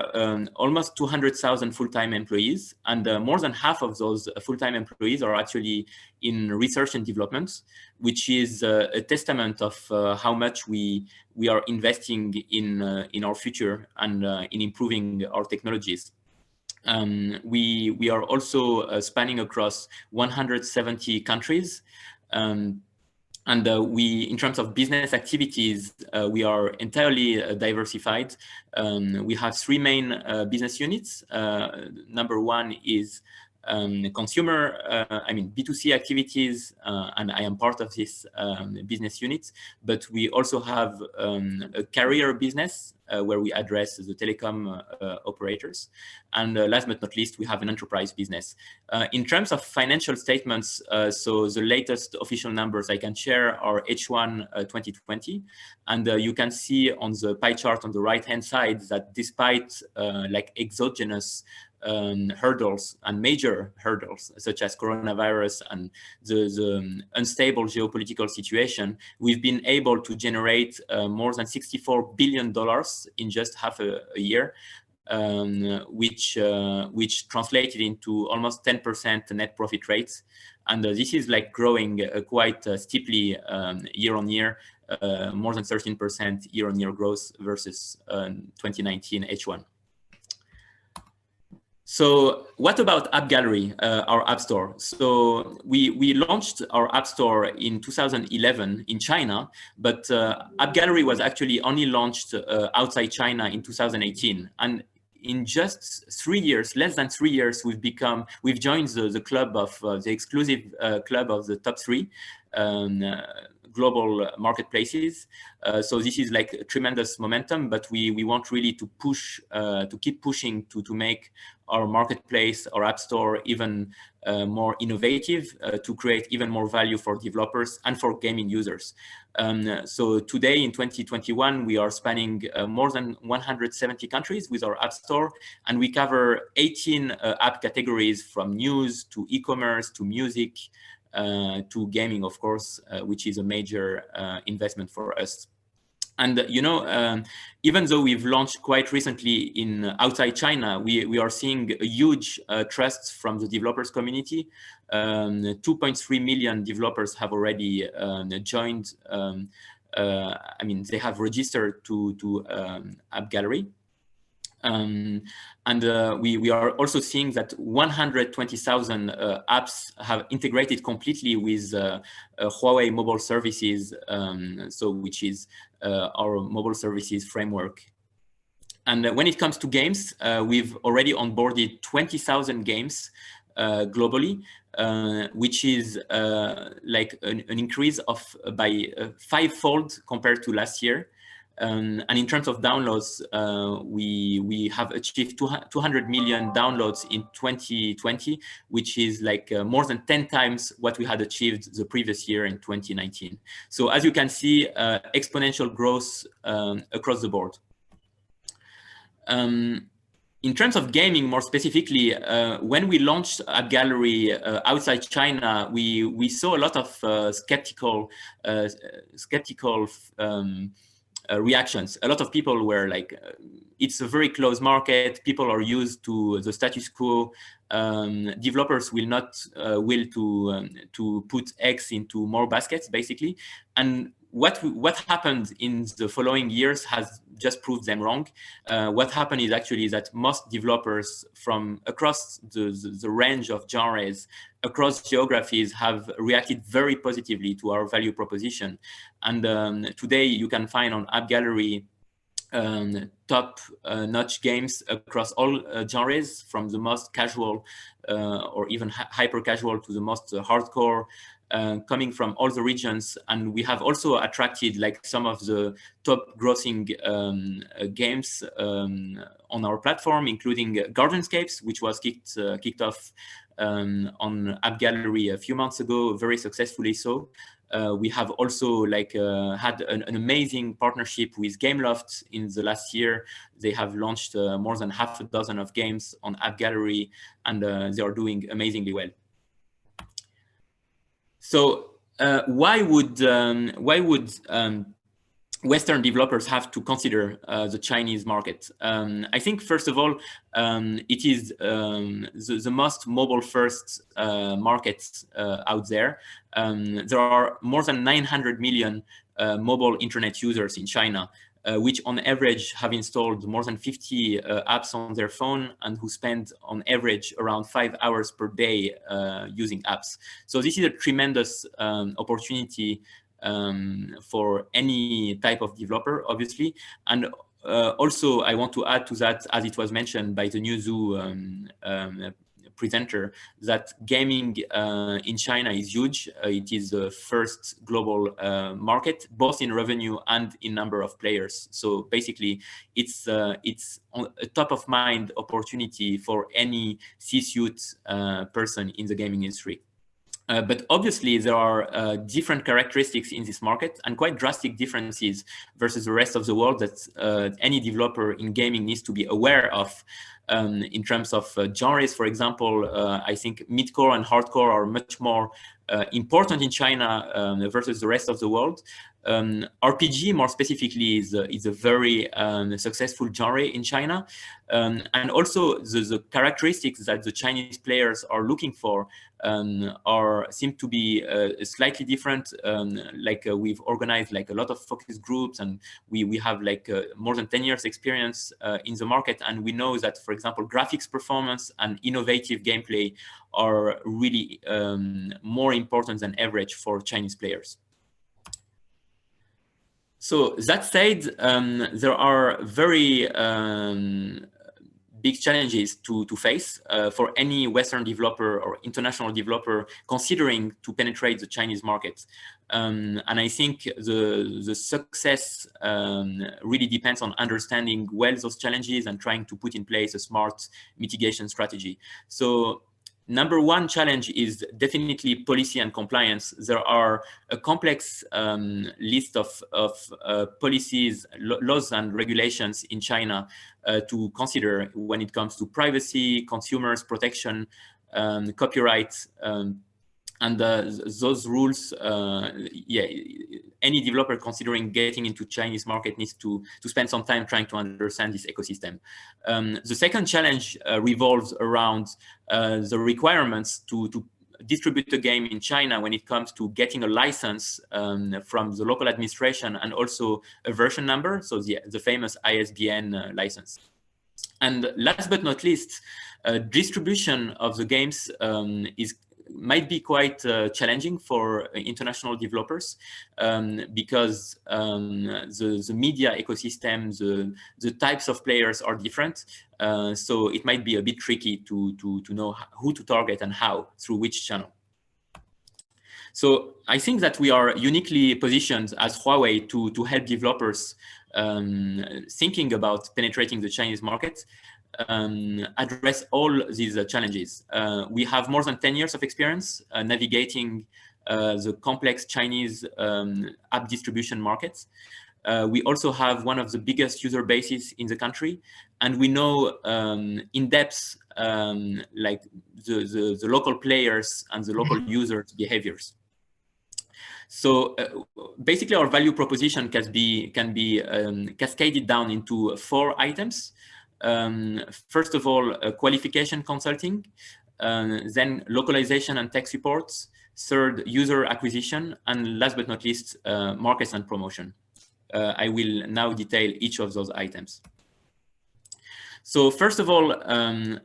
almost 200,000 full-time employees, and more than half of those full-time employees are actually in research and development, which is a testament of how much we are investing in our future and in improving our technologies. We are also spanning across 170 countries. And in terms of business activities, we are entirely diversified. We have 3 main business units. Number one is consumer, B2C activities, and I am part of this business unit. But we also have a carrier business where we address the telecom operators. And last but not least, we have an enterprise business. In terms of financial statements, so the latest official numbers I can share are H1 2020. And you can see on the pie chart on the right-hand side that despite like exogenous hurdles and major hurdles such as coronavirus and the unstable geopolitical situation, we've been able to generate more than $64 billion in just half a year, which translated into almost 10% net profit rates. And this is like growing quite steeply year on year, more than 13% year-on-year growth versus 2019 H1. So what about App Gallery, our app store? So we launched our app store in 2011 in China, but App Gallery was actually only launched outside China in 2018. And in just 3 years, less than 3 years, we've joined the club of the exclusive club of the top 3 global marketplaces. So this is like a tremendous momentum, but we want really to push, to keep pushing to make our marketplace, our app store even more innovative, to create even more value for developers and for gaming users. So today in 2021, we are spanning more than 170 countries with our app store, and we cover 18 app categories from news to e-commerce to music, to gaming, of course, which is a major investment for us. And even though we've launched quite recently in outside China, we are seeing a huge trust from the developers community. 2.3 million developers have already joined. They have registered to App Gallery. We are also seeing that 120,000 apps have integrated completely with Huawei mobile services, which is our mobile services framework. And when it comes to games, we've already onboarded 20,000 games globally, which is like an increase of by 5-fold compared to last year. And in terms of downloads, we have achieved 200 million downloads in 2020, which is like more than 10 times what we had achieved the previous year in 2019. So as you can see, exponential growth across the board. In terms of gaming, more specifically, when we launched App Gallery outside China, we saw a lot of skeptical reactions. A lot of people were like, it's a very closed market. People are used to the status quo. Developers will not will to put eggs into more baskets, basically. And what happened in the following years has just proved them wrong. What happened is actually that most developers from across the range of genres, across geographies, have reacted very positively to our value proposition. And today you can find on App Gallery top-notch games across all genres, from the most casual or even hyper-casual to the most hardcore, coming from all the regions. And we have also attracted like some of the top grossing games on our platform, including Gardenscapes, which was kicked off on App Gallery a few months ago, very successfully so. We have also like had an amazing partnership with Gameloft in the last year. They have launched more than half a dozen of games on App Gallery, and they are doing amazingly well. So why would Western developers have to consider the Chinese market? I think, first of all, it is the most mobile-first market out there. There are more than 900 million mobile internet users in China, which on average have installed more than 50 apps on their phone, and who spend on average around 5 hours per day using apps. So this is a tremendous opportunity for any type of developer, obviously. And also I want to add to that, as it was mentioned by the New Zoo presenter, that gaming in China is huge. It is the first global market, both in revenue and in number of players. So basically, it's a top of mind opportunity for any C-suite person in the gaming industry. But obviously, there are different characteristics in this market and quite drastic differences versus the rest of the world that any developer in gaming needs to be aware of. In terms of genres, for example, I think mid-core and hardcore are much more important in China versus the rest of the world. RPG, more specifically, is a very successful genre in China. And also the characteristics that the Chinese players are looking for seem to be slightly different. We've organized like a lot of focus groups, and we have like more than 10 years experience in the market. And we know that, for example, graphics performance and innovative gameplay are really more important than average for Chinese players. So that said, there are very big challenges to face for any Western developer or international developer considering to penetrate the Chinese market. And I think the success really depends on understanding well those challenges and trying to put in place a smart mitigation strategy. So number one challenge is definitely policy and compliance. There are a complex list of policies, laws and regulations in China to consider when it comes to privacy, consumers protection, copyright, and those rules, any developer considering getting into Chinese market needs to spend some time trying to understand this ecosystem. The second challenge revolves around the requirements to distribute a game in China when it comes to getting a license from the local administration and also a version number, so the famous ISBN license. And last but not least, distribution of the games might be quite challenging for international developers because the media ecosystem, the types of players are different. So it might be a bit tricky to know who to target and how, through which channel. So I think that we are uniquely positioned as Huawei to help developers thinking about penetrating the Chinese market address all these challenges. We have more than 10 years of experience navigating the complex Chinese app distribution markets. We also have one of the biggest user bases in the country, and we know in depth like the local players and the local users' behaviors. So basically, our value proposition can be cascaded down into 4 items. First of all, qualification consulting, then localization and tech supports, third, user acquisition, and last but not least, markets and promotion. I will now detail each of those items. So first of all,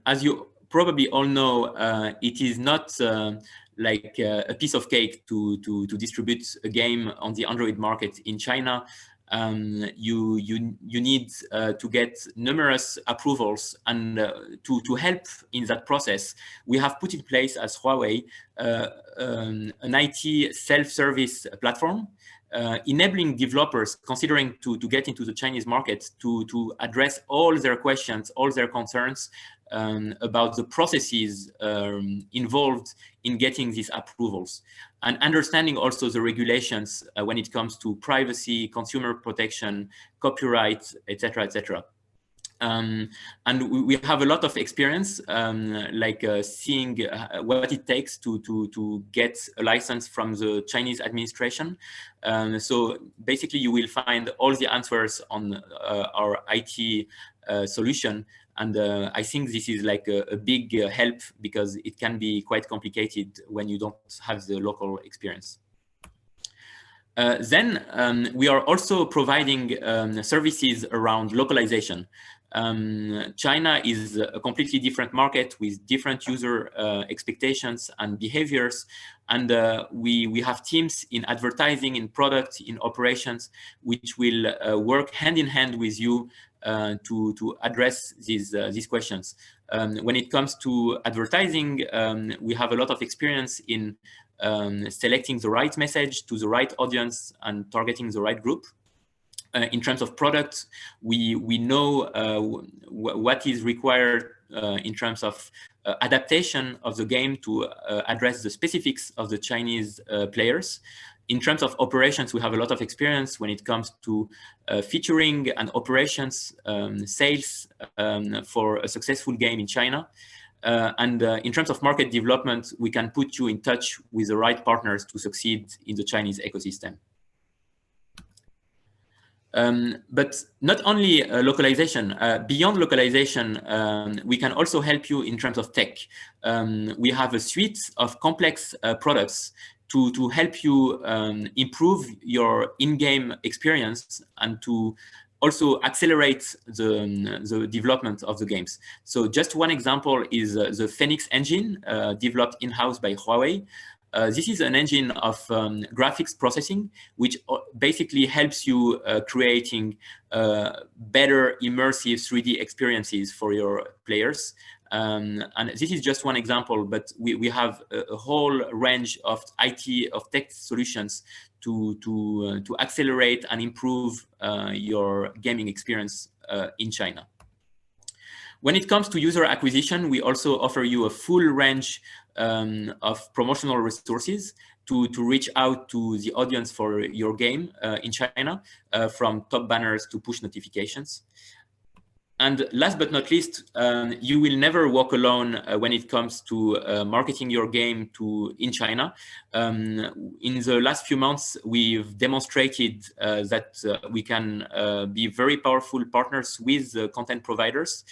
as you probably all know, it is not like a piece of cake to distribute a game on the Android market in China. You need to get numerous approvals, and to help in that process, we have put in place as Huawei an IT self-service platform, enabling developers considering to get into the Chinese market to address all their questions, all their concerns about the processes involved in getting these approvals, and understanding also the regulations when it comes to privacy, consumer protection, copyright, etc., etc. And we have a lot of experience, seeing what it takes to get a license from the Chinese administration. So basically, you will find all the answers on our IT solution. And I think this is like a big help, because it can be quite complicated when you don't have the local experience. Then we are also providing services around localization. China is a completely different market with different user expectations and behaviors. And we have teams in advertising, in product, in operations, which will work hand in hand with you to address these questions. When it comes to advertising, we have a lot of experience in selecting the right message to the right audience and targeting the right group. In terms of product, we know what is required in terms of adaptation of the game to address the specifics of the Chinese players. In terms of operations, we have a lot of experience when it comes to featuring and operations sales for a successful game in China. And in terms of market development, we can put you in touch with the right partners to succeed in the Chinese ecosystem. But not only localization, beyond localization, we can also help you in terms of tech. We have a suite of complex products to help you improve your in-game experience and to also accelerate the development of the games. So just one example is the Fenix Engine developed in-house by Huawei. This is an engine of graphics processing, which basically helps you creating better immersive 3D experiences for your players. And this is just one example, but we have a whole range of tech solutions to accelerate and improve your gaming experience in China. When it comes to user acquisition, we also offer you a full range of promotional resources to reach out to the audience for your game in China, from top banners to push notifications. And last but not least, you will never walk alone when it comes to marketing your game in China. In the last few months, we've demonstrated that we can be very powerful partners with content providers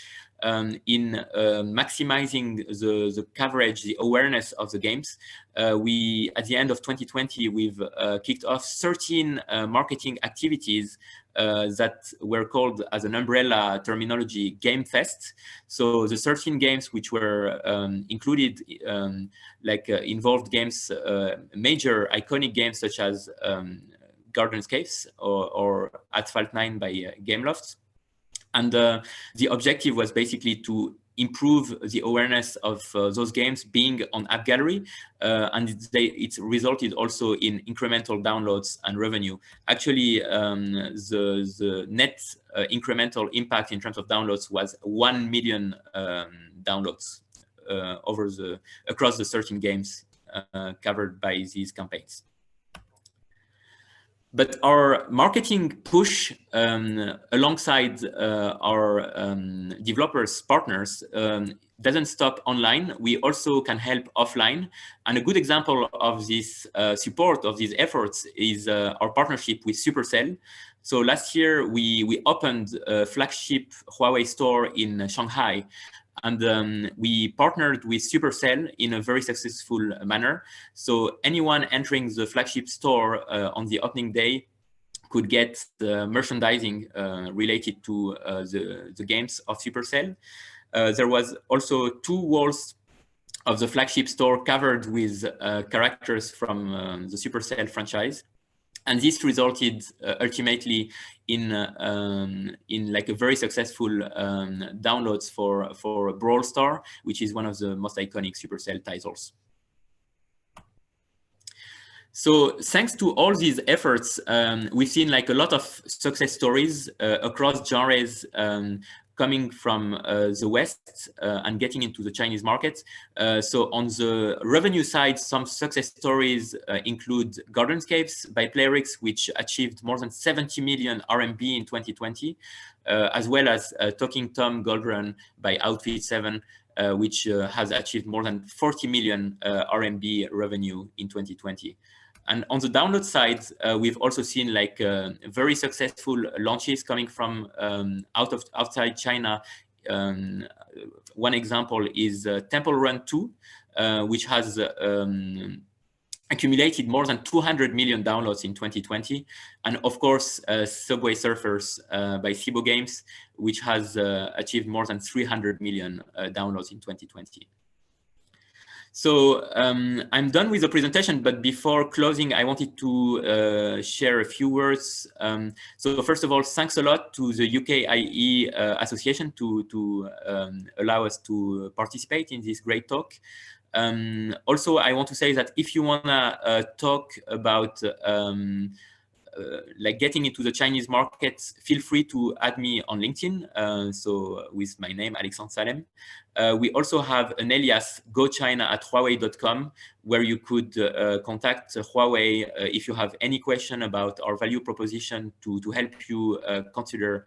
in maximizing the coverage, the awareness of the games. At the end of 2020, we've kicked off 13 marketing activities that were called, as an umbrella terminology, Game Fest. So the 13 games which were included, involved games, major iconic games such as Gardenscapes or Asphalt 9 by Gameloft. And the objective was basically to improve the awareness of those games being on App Gallery, and it resulted also in incremental downloads and revenue. Actually, the net incremental impact in terms of downloads was 1 million downloads across the 13 games covered by these campaigns. But our marketing push alongside our developers, partners, doesn't stop online. We also can help offline. And a good example of this support of these efforts is our partnership with Supercell. So last year, we opened a flagship Huawei store in Shanghai. And we partnered with Supercell in a very successful manner. So anyone entering the flagship store on the opening day could get the merchandising related to the games of Supercell. There was also 2 walls of the flagship store covered with characters from the Supercell franchise. And this resulted ultimately in like a very successful downloads for Brawl Star, which is one of the most iconic Supercell titles. So thanks to all these efforts, we've seen like a lot of success stories across genres coming from the West and getting into the Chinese market. So on the revenue side, some success stories include Gardenscapes by Playrix, which achieved more than 70 million RMB in 2020, as well as Talking Tom Gold Run by Outfit 7, which has achieved more than 40 million RMB revenue in 2020. And on the download side, we've also seen like very successful launches coming from outside China. One example is Temple Run 2, which has accumulated more than 200 million downloads in 2020. And of course, Subway Surfers by Cibo Games, which has achieved more than 300 million downloads in 2020. So I'm done with the presentation, but before closing, I wanted to share a few words. So first of all, thanks a lot to the UKIE Association to allow us to participate in this great talk. Also, I want to say that if you wanna talk about like getting into the Chinese market, feel free to add me on LinkedIn. So with my name, Alexandre Salem. We also have an alias gochina@huawei.com where you could contact Huawei if you have any question about our value proposition to help you consider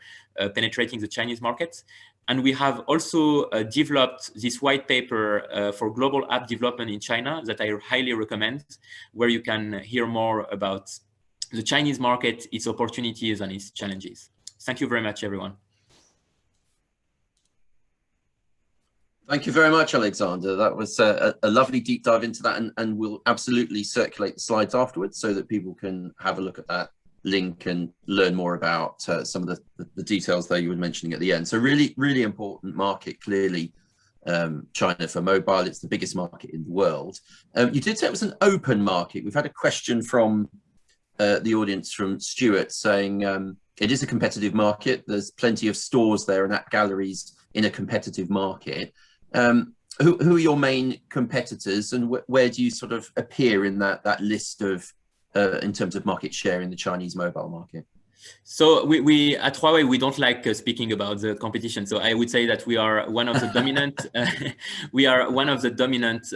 penetrating the Chinese market. And we have also developed this white paper for global app development in China that I highly recommend, where you can hear more about the Chinese market, its opportunities and its challenges. Thank you very much, everyone. Thank you very much, Alexander. That was a lovely deep dive into that, and we'll absolutely circulate the slides afterwards so that people can have a look at that link and learn more about some of the details that you were mentioning at the end. So really, really important market, clearly, China for mobile. It's the biggest market in the world. You did say it was an open market. We've had a question from the audience from Stuart saying it is a competitive market. There's plenty of stores there and app galleries in a competitive market. Who are your main competitors, and where do you sort of appear in that list of in terms of market share in the Chinese mobile market? So we at Huawei, we don't like speaking about the competition. So I would say that we are one of the dominant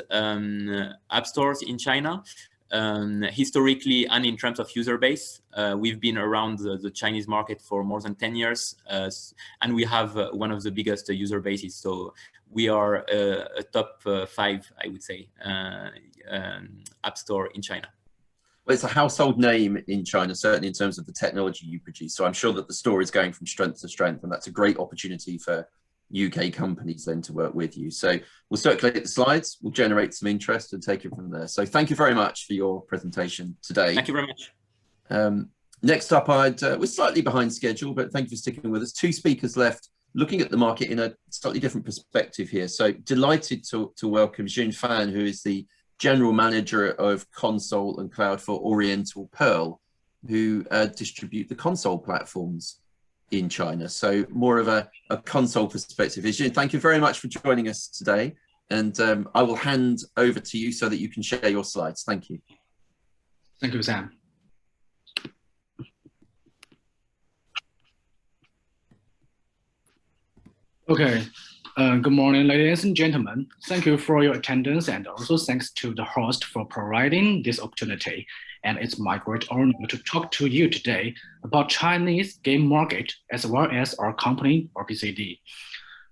app stores in China. Historically and in terms of user base, we've been around the Chinese market for more than 10 years, and we have one of the biggest user bases. So we are a top 5, I would say, app store in China. Well, it's a household name in China, certainly in terms of the technology you produce. So I'm sure that the store is going from strength to strength, and that's a great opportunity for UK companies then to work with you. So we'll circulate the slides, we'll generate some interest and take it from there. So thank you very much for your presentation today. Thank you very much. Next up, we're slightly behind schedule, but thank you for sticking with us. 2 speakers left, looking at the market in a slightly different perspective here. So delighted to welcome Jun Fan, who is the General Manager of Console and Cloud for Oriental Pearl, who distribute the console platforms in China. So more of a console perspective. Jun, thank you very much for joining us today. And I will hand over to you so that you can share your slides. Thank you. Thank you, Sam. Okay. Good morning, ladies and gentlemen. Thank you for your attendance, and also thanks to the host for providing this opportunity. And it's my great honor to talk to you today about Chinese game market as well as our company, RPCD.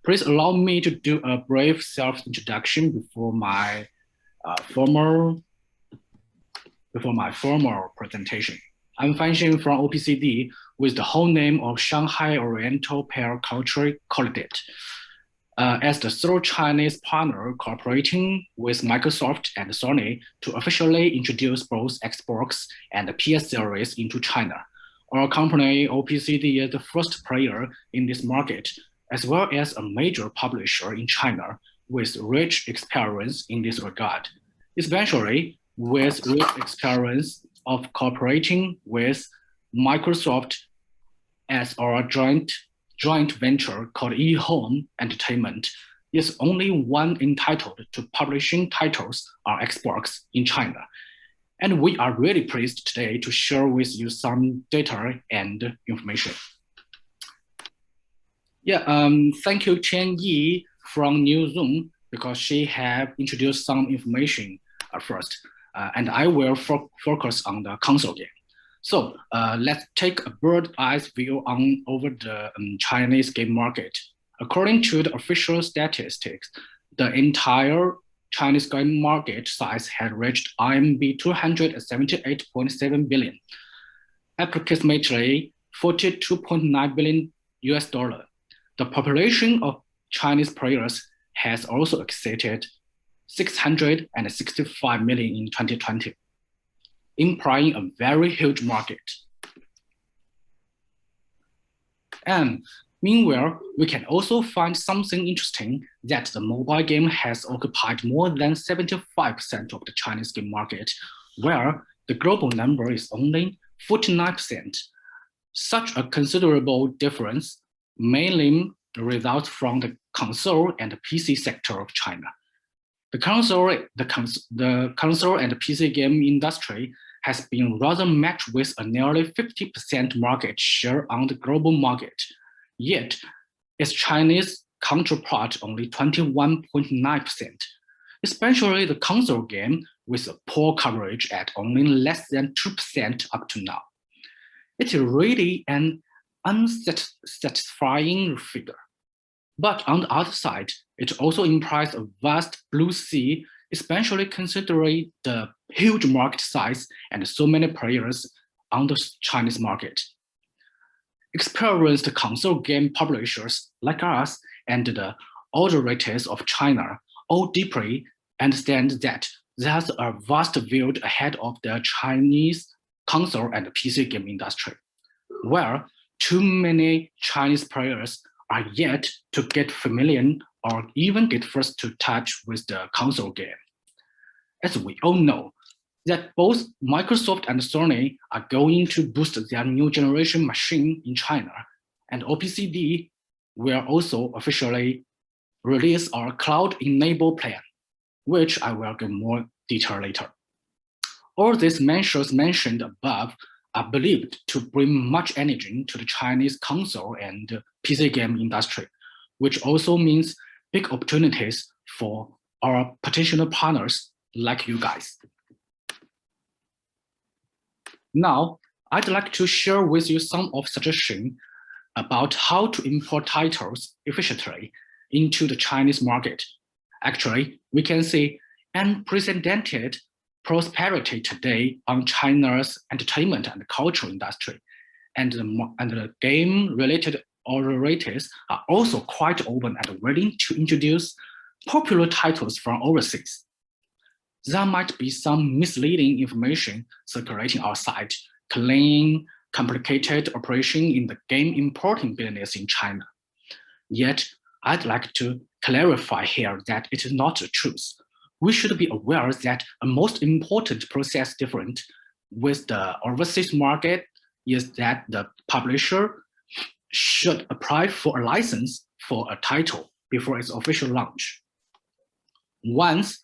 Please allow me to do a brief self-introduction before my formal presentation. I'm Fan Xin from OPCD with the whole name of Shanghai Oriental Pearl Culture Collective. As the third Chinese partner cooperating with Microsoft and Sony to officially introduce both Xbox and the PS series into China. Our company, OPCD, is the first player in this market, as well as a major publisher in China with rich experience in this regard, especially with rich experience of cooperating with Microsoft as our joint venture called eHome Entertainment is only one entitled to publishing titles on Xbox in China. And we are really pleased today to share with you some data and information. Yeah, thank you Chen Yi from New Zoom because she have introduced some information first. And I will focus on the console game. So let's take a bird's-eye view over the Chinese game market. According to the official statistics, the entire Chinese game market size had reached RMB 278.7 billion, approximately $42.9 billion US. The population of Chinese players has also exceeded 665 million in 2020. implying a very huge market. And meanwhile, we can also find something interesting that the mobile game has occupied more than 75% of the Chinese game market, where the global number is only 49%. Such a considerable difference mainly results from the console and the PC sector of China. The console and the PC game industry has been rather matched with a nearly 50% market share on the global market, yet its Chinese counterpart only 21.9%, especially the console game with a poor coverage at only less than 2% up to now. It is really an unsatisfying figure. But on the other side, it also implies a vast blue sea, especially considering the huge market size and so many players on the Chinese market. Experienced console game publishers like us and the authorities of China all deeply understand that there's a vast field ahead of the Chinese console and PC game industry, where too many Chinese players are yet to get familiar or even get first to touch with the console game. As we all know, that both Microsoft and Sony are going to boost their new generation machine in China, and OPCD will also officially release our cloud-enabled plan, which I will give more detail later. All these measures mentioned above are believed to bring much energy to the Chinese console and PC game industry, which also means big opportunities for our potential partners like you guys. Now, I'd like to share with you some of suggestions about how to import titles efficiently into the Chinese market. Actually, we can see unprecedented prosperity today on China's entertainment and cultural industry, and the game-related authorities are also quite open and willing to introduce popular titles from overseas. There might be some misleading information circulating outside, claiming complicated operation in the game importing business in China. Yet, I'd like to clarify here that it is not the truth. We should be aware that a most important process different with the overseas market is that the publisher should apply for a license for a title before its official launch. Once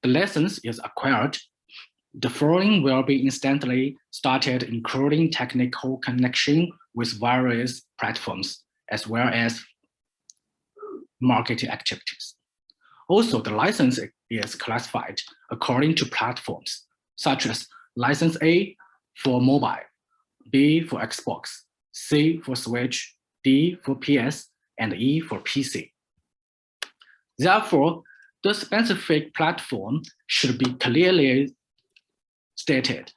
the license is acquired, the following will be instantly started, including technical connection with various platforms, as well as marketing activities. Also, the license is classified according to platforms, such as license A for mobile, B for Xbox, C for Switch, D for PS, and E for PC. Therefore, the specific platform should be clearly started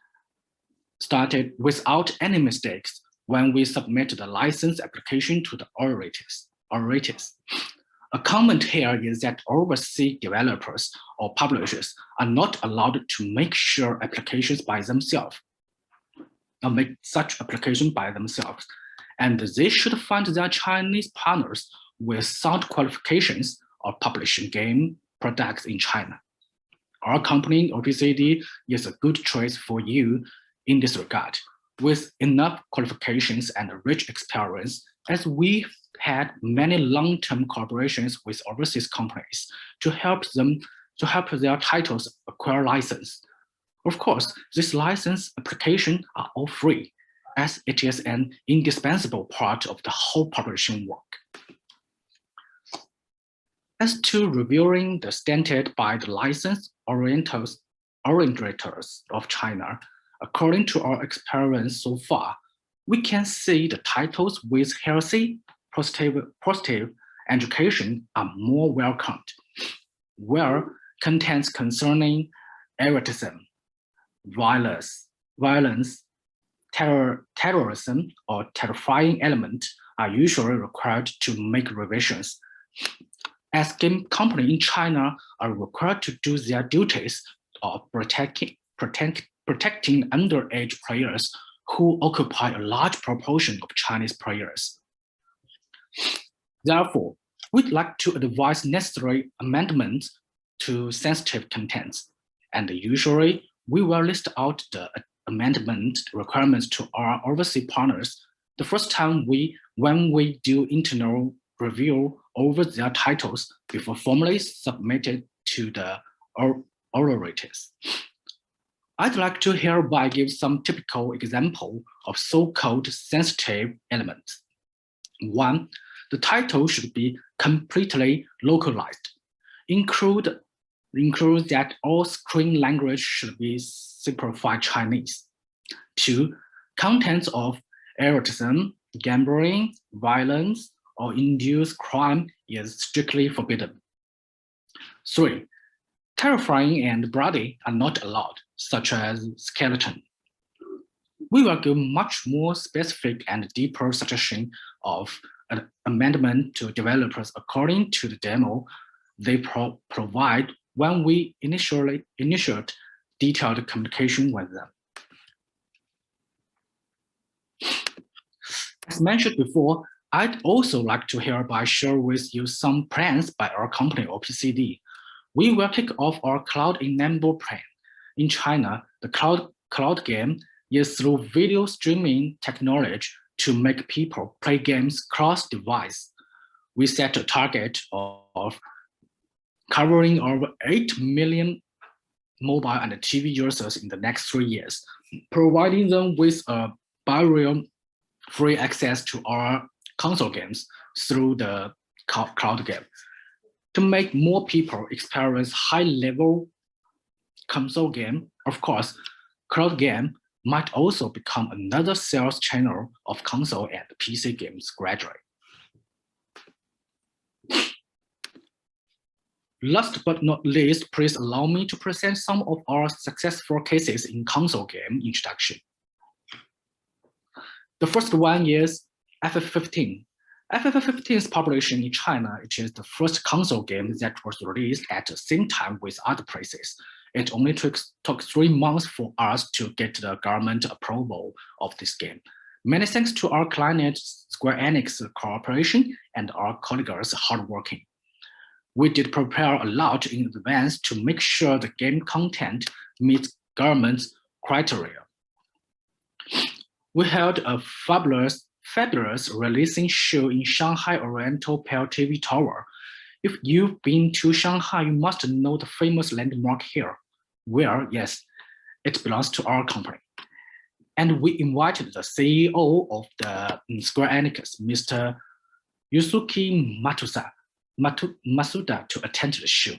without any mistakes when we submit the license application to the authorities. A comment here is that overseas developers or publishers are not allowed to make sure applications by themselves, or make such application by themselves, and they should find their Chinese partners with sound qualifications or publishing game products in China. Our company, OPCD, is a good choice for you in this regard, with enough qualifications and rich experience, as we had many long-term collaborations with overseas companies to help their titles acquire license. Of course, this license application are all free, as it is an indispensable part of the whole publishing work. As to reviewing the standard by the license orientators of China, according to our experience so far, we can see the titles with healthy, positive education are more welcomed, where contents concerning eroticism, violence, terrorism, or terrifying element are usually required to make revisions. As game companies in China are required to do their duties of protecting protecting underage players who occupy a large proportion of Chinese players. Therefore, we'd like to advise necessary amendments to sensitive contents, and usually we will list out the amendment requirements to our overseas partners the first time when we do internal review over their titles before formally submitted to the authorities. I'd like to hereby give some typical example of so-called sensitive elements. 1, the title should be completely localized. Include that all screen language should be simplified Chinese. 2, contents of eroticism, gambling, violence, or induced crime is strictly forbidden. 3, terrifying and bloody are not allowed, such as skeleton. We will give much more specific and deeper suggestion of an amendment to developers according to the demo they provide when we initiate detailed communication with them. As mentioned before, I'd also like to hereby share with you some plans by our company, OPCD. We will kick off our cloud-enabled plan. In China, the cloud game is through video streaming technology to make people play games cross-device. We set a target of covering over 8 million mobile and TV users in the next 3 years, providing them with a barrier-free access to our console games through the cloud game. To make more people experience high-level console game, of course, cloud game might also become another sales channel of console and PC games gradually. Last but not least, please allow me to present some of our successful cases in console game introduction. The first one is FF15. FF15's publication in China, it is the first console game that was released at the same time with other places. It only took 3 months for us to get the government approval of this game. Many thanks to our client Square Enix cooperation and our colleagues' hard working. We did prepare a lot in advance to make sure the game content meets government's criteria. We held a fabulous releasing show in Shanghai Oriental Pearl TV Tower. If you've been to Shanghai, you must know the famous landmark here, where, yes, it belongs to our company. And we invited the CEO of the Square Enix, Mr. Yusuke Masuda, to attend the show.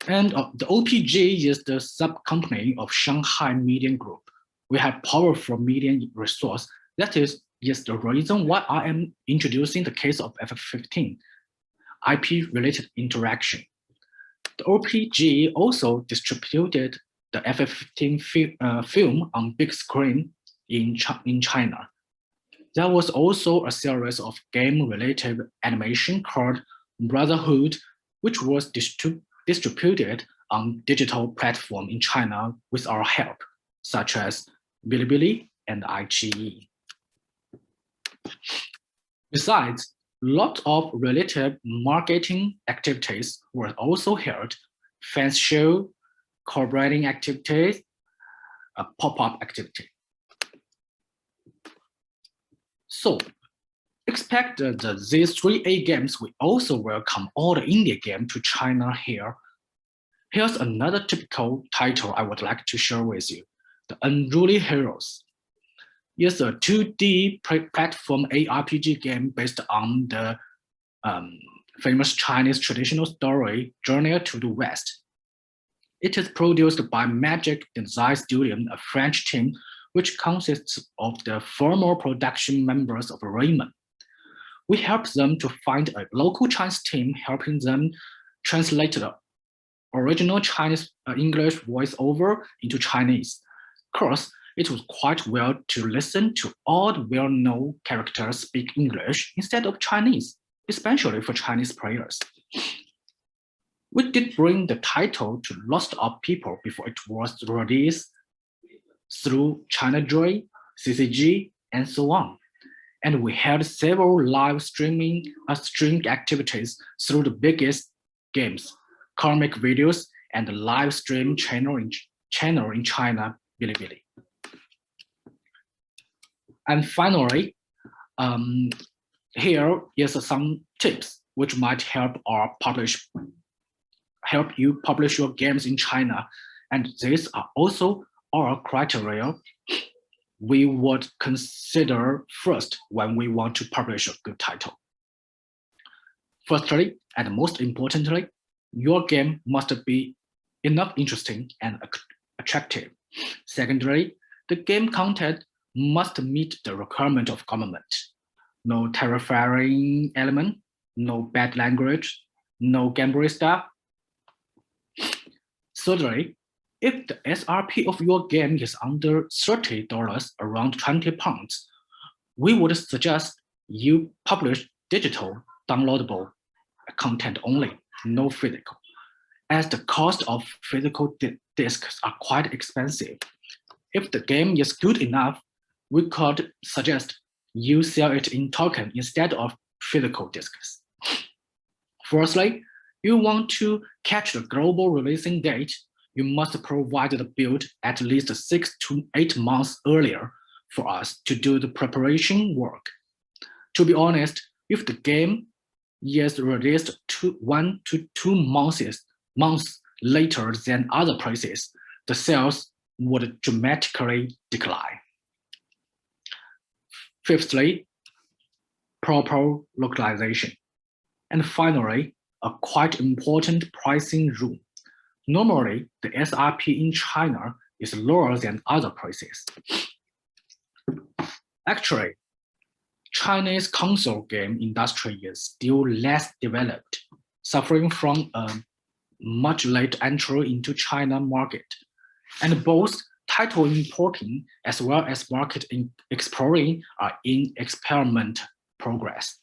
And the OPG is the sub-company of Shanghai Media Group. We have powerful media resource. That is the reason why I am introducing the case of FF15, IP-related interaction. The OPG also distributed the FF15 film on big screen in China. There was also a series of game-related animation called Brotherhood, which was distributed on digital platform in China with our help, such as Bilibili and iQIYI. Besides, lots of related marketing activities were also held: fans show, co-branding activities, a pop-up activity. So, expect these 3A games. We also welcome all the indie games to China here. Here's another typical title I would like to share with you: the Unruly Heroes. It's a 2D platform ARPG game based on the famous Chinese traditional story Journey to the West. It is produced by Magic Design Studio, a French team which consists of the former production members of Raymond. We helped them to find a local Chinese team, helping them translate the original Chinese English voiceover into Chinese. Of course, it was quite well to listen to all the well-known characters speak English instead of Chinese, especially for Chinese players. We did bring the title to lots of people before it was released through China Joy, CCG, and so on. And we held several live streaming activities through the biggest games, comic videos, and the live stream channel in China, Bilibili. And finally, here is some tips which might help you publish your games in China. And these are also our criteria we would consider first when we want to publish a good title. Firstly, and most importantly, your game must be enough interesting and attractive. Secondly, the game content must meet the requirement of government. No terrifying element, no bad language, no gambling stuff. Thirdly, if the SRP of your game is under $30, around £20, we would suggest you publish digital downloadable content only, no physical, as the cost of physical discs are quite expensive. If the game is good enough, we could suggest you sell it in token instead of physical discs. Firstly, you want to catch the global releasing date, you must provide the build at least 6 to 8 months earlier for us to do the preparation work. To be honest, if the game is released 1 to 2 months later than other places, the sales would dramatically decline. Fifthly, proper localization. And finally, a quite important pricing rule. Normally, the SRP in China is lower than other places. Actually, Chinese console game industry is still less developed, suffering from a much late entry into China market. And both title importing as well as market exploring are in experiment progress.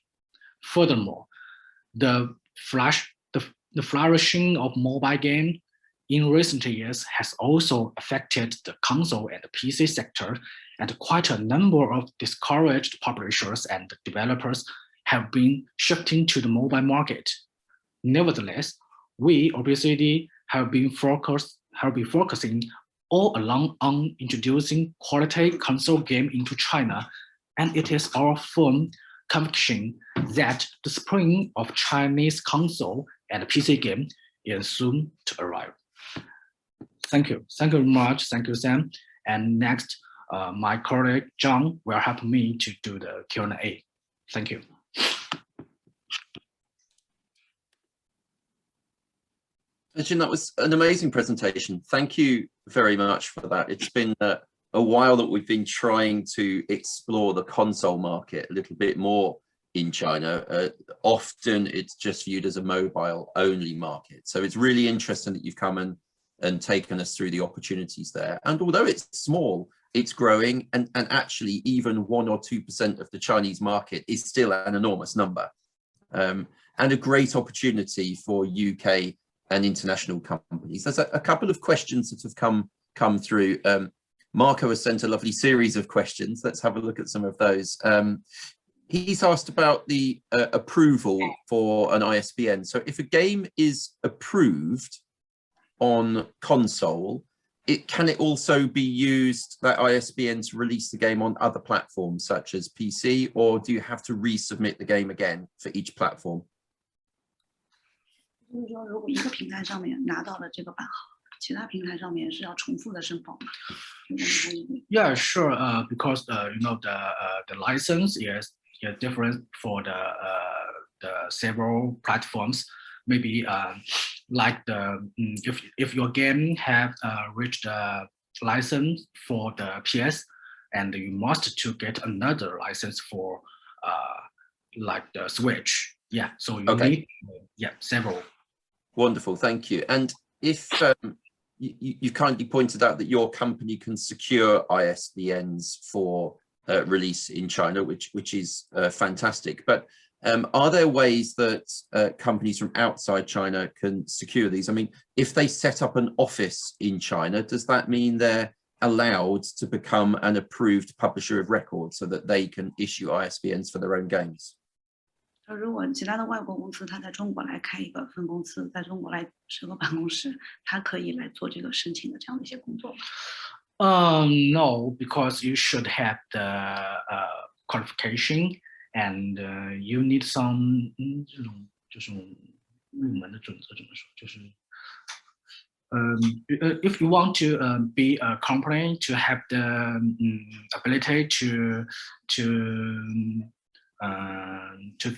Furthermore, the flourishing of mobile games in recent years has also affected the console and the PC sector, and quite a number of discouraged publishers and developers have been shifting to the mobile market. Nevertheless, we OPCD have been focusing all along on introducing quality console game into China, and it is our firm conviction that the spring of Chinese console and PC game is soon to arrive. Thank you. Thank you very much. Thank you, Sam. And next, my colleague John will help me to do the Q&A. Thank you. Jin, that was an amazing presentation. Thank you very much for that. It's been a while that we've been trying to explore the console market a little bit more in China. Often it's just viewed as a mobile only market. So it's really interesting that you've come and taken us through the opportunities there. And although it's small, it's growing, and actually even 1 or 2% of the Chinese market is still an enormous number, and a great opportunity for UK and international companies. There's a couple of questions that have come through. Marco has sent a lovely series of questions. Let's have a look at some of those. He's asked about the approval for an ISBN. So if a game is approved on console, can it also be used, that ISBN, to release the game on other platforms such as PC, or do you have to resubmit the game again for each platform? 就是说，如果一个平台上面拿到了这个版号，其他平台上面是要重复的申报吗？ Yeah, sure. Because you know the license is different for the several platforms. Maybe like if your game have reached the license for the PS, and you must to get another license for like the Switch. Yeah, so you need several. Wonderful, thank you. And if you kindly pointed out that your company can secure ISBNs for release in China, which is fantastic. But Are there ways that companies from outside China can secure these? I mean, if they set up an office in China, does that mean they're allowed to become an approved publisher of record so that they can issue ISBNs for their own games? 如果其他的外国公司他在中国来开一个分公司，在中国来设个办公室，他可以来做这个申请的这样的一些工作吗？ No, because you should have the qualification, and you need some 这种就是入门的准则怎么说？就是 if you want to be a company to have the ability to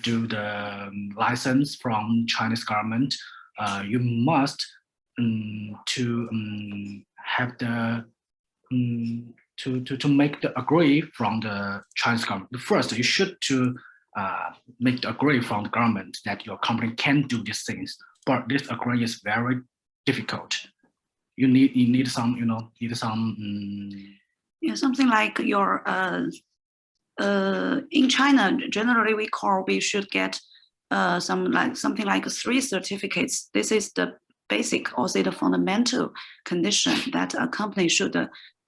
do the license from Chinese government, you must to have the to make the agree from the Chinese government. First, you should to make the agree from the government that your company can do these things. But this agree is very difficult. You need some Yeah, something like your in China, generally we should get something like 3 certificates. This is the basic, or say the fundamental condition that a company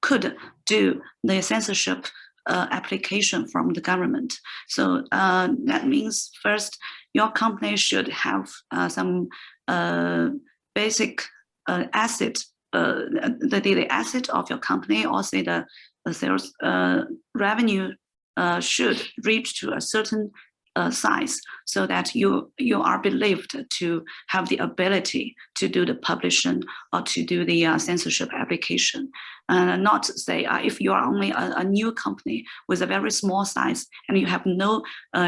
could do the censorship application from the government. So that means first your company should have some basic asset, the daily asset of your company, or say the sales revenue should reach to a certain size, so that you are believed to have the ability to do the publishing or to do the censorship application. Not say if you are only a new company with a very small size and you have no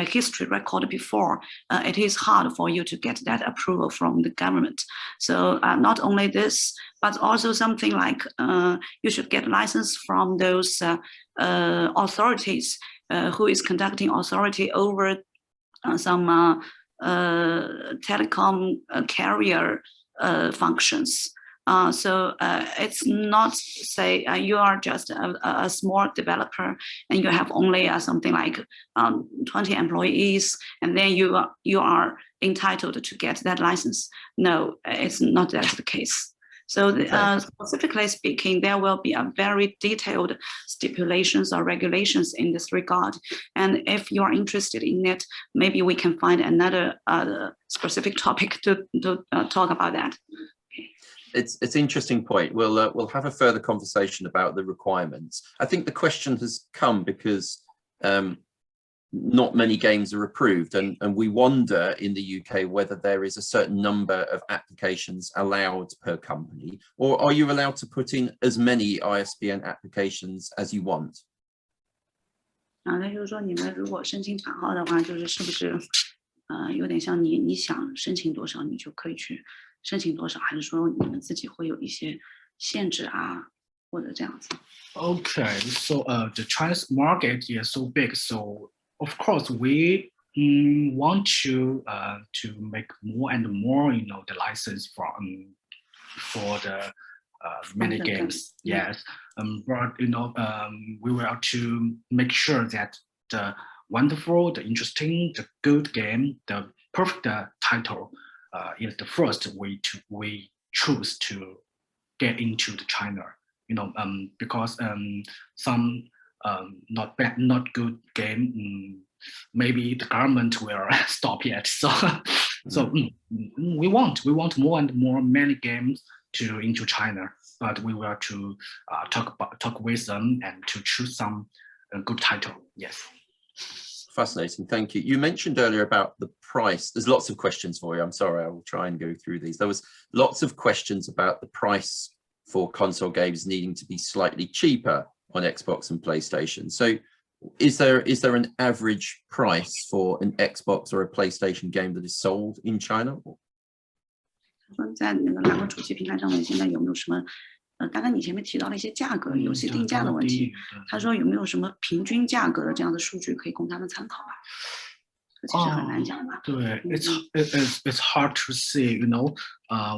history record before, it is hard for you to get that approval from the government. So not only this, but also something like you should get license from those authorities who is conducting authority over some telecom carrier functions. So it's not say you are just a small developer and you have only something like 20 employees, and then you are entitled to get that license. No, it's not that the case. So specifically speaking, there will be a very detailed stipulations or regulations in this regard. And if you're interested in it, maybe we can find another specific topic to talk about that. It's an interesting point. We'll have a further conversation about the requirements. I think the question has come because not many games are approved, and we wonder in the UK whether there is a certain number of applications allowed per company, or are you allowed to put in as many ISBN applications as you want? 那就是说，你们如果申请版号的话，是不是有点像你想申请多少，你就可以去申请多少，还是说你们自己会有一些限制啊，或者这样子？ Okay, so the Chinese market is so big, so of course we want to make more and more, the license for the many games. Yes, but we will have to make sure that the wonderful, the interesting, the good game, the perfect title is the first way we choose to get into the China. Because some not bad, not good game, maybe the government will stop it. So we want more and more many games into China, but we will to talk with them and to choose some good title. Yes. Fascinating, thank you. You mentioned earlier about the price. There's lots of questions for you. I'm sorry, I will try and go through these. There was lots of questions about the price for console games needing to be slightly cheaper on Xbox and PlayStation. So is there an average price for an Xbox or a PlayStation game that is sold in China? 说在那个两个主机平台上面，现在有没有什么刚刚你前面提到了一些价格，游戏定价的问题，他说有没有什么平均价格的这样的数据可以供他们参考啊？其实很难讲吧。对 it's hard to say, you know.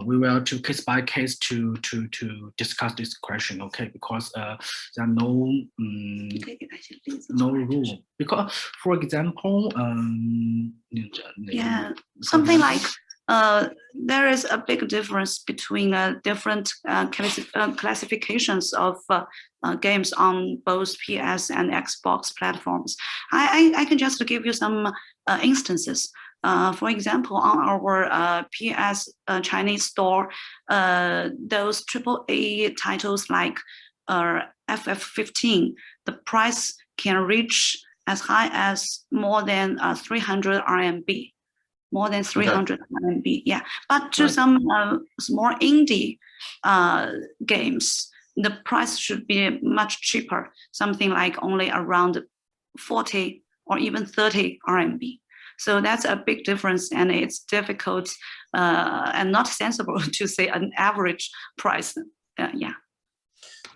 We will to case by case to discuss this question, okay? Because there are no 你可以给他一些例子。 no rule. Because for example, Yeah, something like there is a big difference between different classifications of games on both PS and Xbox platforms. I can just give you some instances. For example, on our PS Chinese store, those AAA titles like FF15, the price can reach as high as more than 300 RMB. More than 300 RMB, yeah. But to some small indie games, the price should be much cheaper, something like only around 40 or even 30 RMB. So that's a big difference, and it's difficult and not sensible to say an average price. Yeah.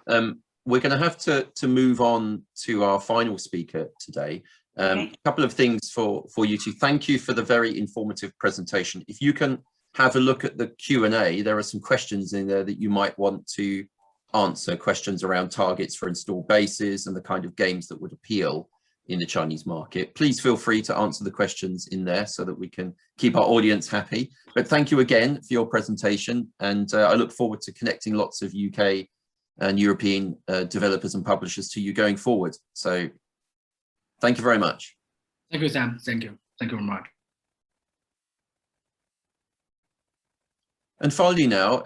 We're going to have to move on to our final speaker today. A couple of things for you two. Thank you for the very informative presentation. If you can have a look at the Q&A, there are some questions in there that you might want to answer, questions around targets for installed bases and the kind of games that would appeal in the Chinese market. Please feel free to answer the questions in there so that we can keep our audience happy. But thank you again for your presentation, and I look forward to connecting lots of UK and European developers and publishers to you going forward. So thank you very much. Thank you, Sam. Thank you. Thank you very much. And finally now,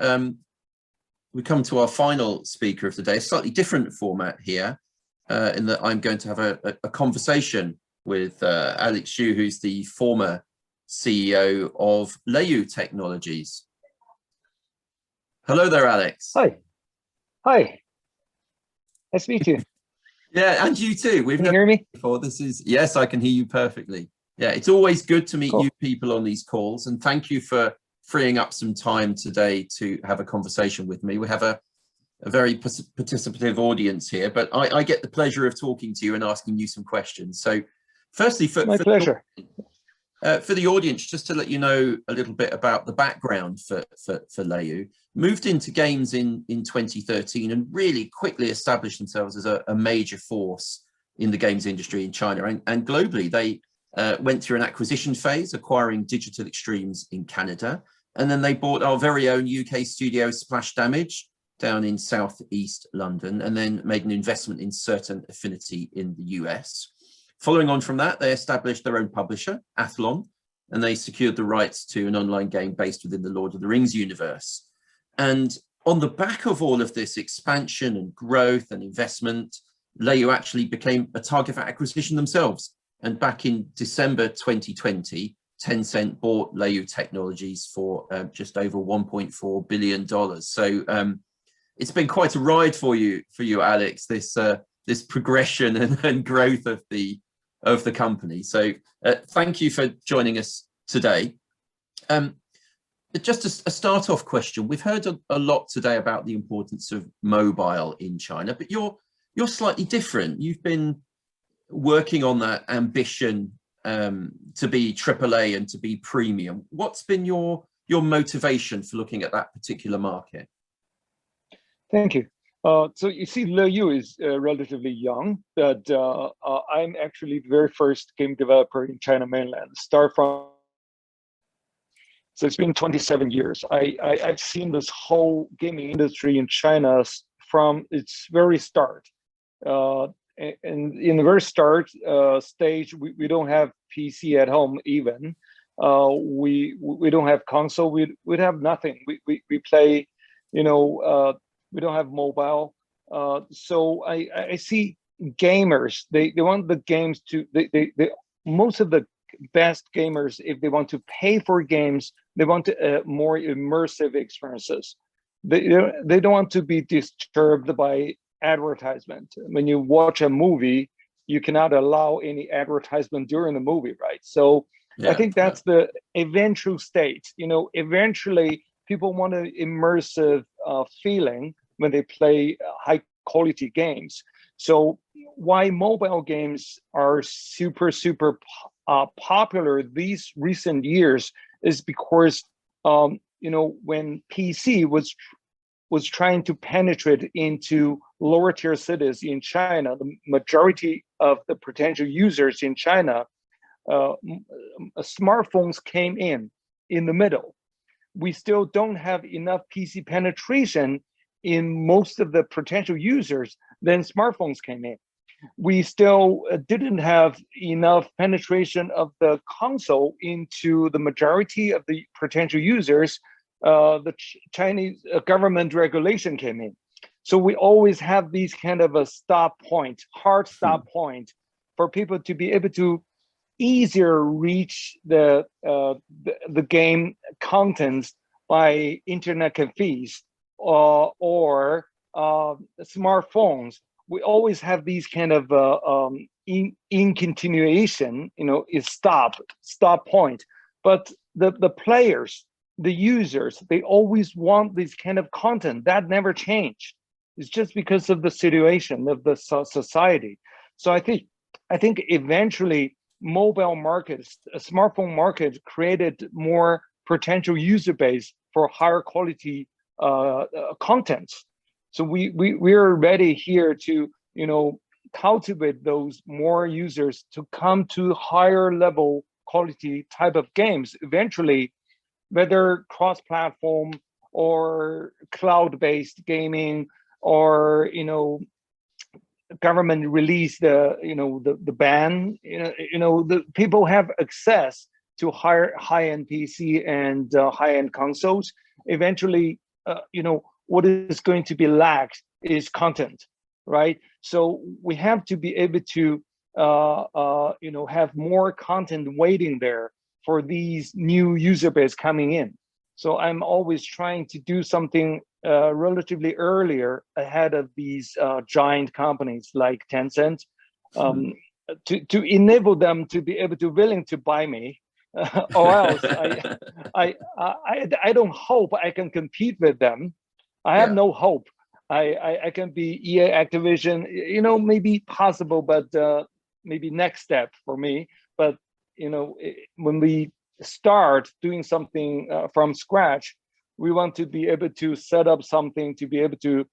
we come to our final speaker of the day, a slightly different format here, in that I'm going to have a conversation with Alex Xu, who's the former CEO of Leyu Technologies. Hello there, Alex. Hi. Hi. Nice to meet you. Yeah, and you too. Can you hear me? Before. Yes, I can hear you perfectly. Yeah, it's always good to meet new people on these calls, and thank you for freeing up some time today to have a conversation with me. We have a very participative audience here, but I get the pleasure of talking to you and asking you some questions. So firstly, my pleasure. For the audience, just to let you know a little bit about the background for Leyu, moved into games in 2013 and really quickly established themselves as a major force in the games industry in China and globally. They went through an acquisition phase, acquiring Digital Extremes in Canada, and then they bought our very own UK studio Splash Damage down in southeast London, and then made an investment in Certain Affinity in the US. Following on from that, they established their own publisher, Athlon, and they secured the rights to an online game based within the Lord of the Rings universe. And on the back of all of this expansion and growth and investment, Leyu actually became a target for acquisition themselves. And back in December 2020, Tencent bought Leyu Technologies for just over $1.4 billion. So it's been quite a ride for you, Alex, this progression and growth of the company. So thank you for joining us today. Just a start-off question. We've heard a lot today about the importance of mobile in China, but you're slightly different. You've been working on that ambition to be AAA and to be premium. What's been your motivation for looking at that particular market? Thank you. So you see, Leyu is relatively young, but I'm actually the very first game developer in China mainland. So it's been 27 years. I've seen this whole gaming industry in China from its very start. And in the very start stage, we don't have PC at home even. We don't have console. We'd have nothing. We play, we don't have mobile. So I see gamers, they want the games to, most of the best gamers, if they want to pay for games, they want more immersive experiences. They don't want to be disturbed by advertisement. When you watch a movie, you cannot allow any advertisement during the movie, right? So yeah, I think that's the eventual state. Eventually people want an immersive feeling when they play high quality games. So why mobile games are super popular these recent years is because when PC was trying to penetrate into lower tier cities in China, the majority of the potential users in China, smartphones came in the middle. We still don't have enough PC penetration in most of the potential users. Then smartphones came in. We still didn't have enough penetration of the console into the majority of the potential users. The Chinese government regulation came in. So we always have these kind of a stop point, hard stop point, for people to be able to easier reach the game contents by internet cafes or smartphones. We always have these kind of in continuation, is stop point. But the players, the users, they always want this kind of content. That never changed. It's just because of the situation of the society. So I think eventually mobile markets, smartphone market created more potential user base for higher quality contents. So we're ready here to cultivate those more users to come to higher level quality type of games eventually, whether cross-platform or cloud-based gaming, or government release the ban. The people have access to high-end PC and high-end consoles. Eventually, what is going to be lacked is content, right? So we have to be able to have more content waiting there for these new user base coming in. So I'm always trying to do something relatively earlier ahead of these giant companies like Tencent, to enable them to be able to willing to buy me, or else I don't hope I can compete with them. I have no hope. I can be EA, Activision, maybe possible, but maybe next step for me. But when we start doing something from scratch, we want to be able to set up something to be able to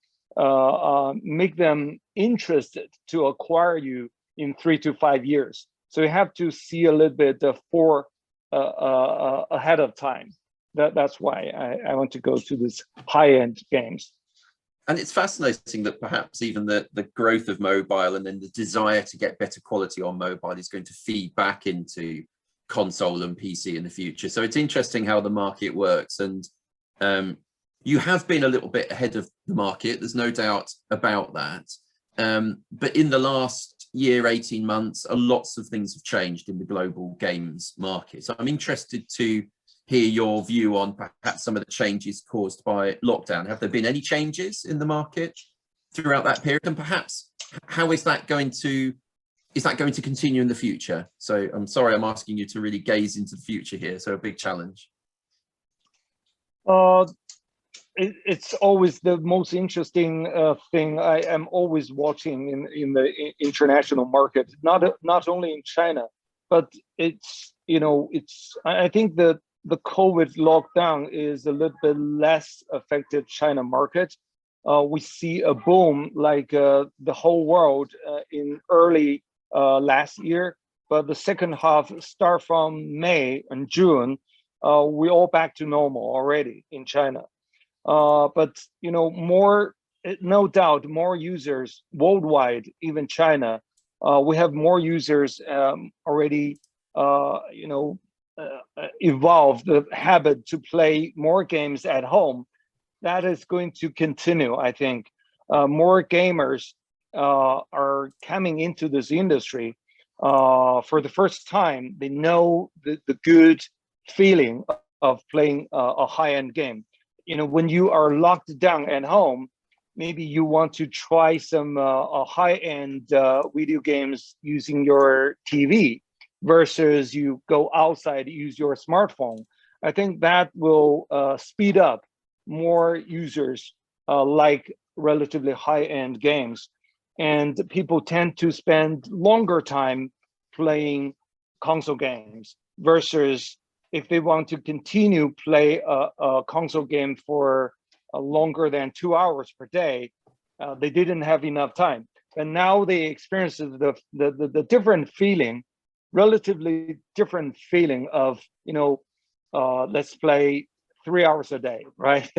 make them interested to acquire you in 3 to 5 years. So you have to see a little bit ahead of time. That's why I want to go to this high-end games. And it's fascinating that perhaps even the growth of mobile and then the desire to get better quality on mobile is going to feed back into console and PC in the future. So it's interesting how the market works. And you have been a little bit ahead of the market. There's no doubt about that. But in the last year, 18 months, lots of things have changed in the global games market. So I'm interested to hear your view on perhaps some of the changes caused by lockdown. Have there been any changes in the market throughout that period? And perhaps how is that going to continue in the future? So I'm sorry, I'm asking you to really gaze into the future here. So a big challenge. It's always the most interesting thing I am always watching in the international market, not only in China, but I think that the COVID lockdown is a little bit less affected China market. We see a boom like the whole world in early last year, but the second half start from May and June, we all back to normal already in China. But no doubt more users worldwide, even China. We have more users already evolved the habit to play more games at home. That is going to continue, I think. More gamers are coming into this industry for the first time. They know the good feeling of playing a high-end game. When you are locked down at home, maybe you want to try some high-end video games using your TV versus you go outside, use your smartphone. I think that will speed up more users like relatively high-end games. And people tend to spend longer time playing console games versus if they want to continue play a console game for longer than 2 hours per day, they didn't have enough time. And now they experience the different feeling, relatively different feeling of, let's play 3 hours a day, right?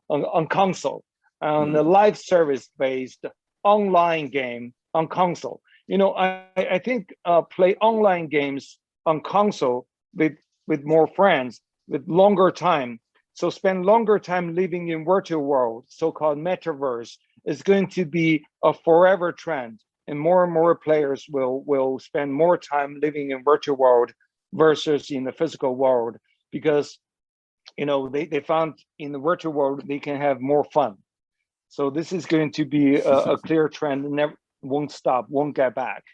on console, on the live service based online game on console. I think play online games on console with more friends, with longer time. So spend longer time living in virtual world, so-called metaverse, is going to be a forever trend. And more players will spend more time living in virtual world versus in the physical world, because they found in the virtual world they can have more fun. So this is going to be a clear trend and never won't stop, won't get back.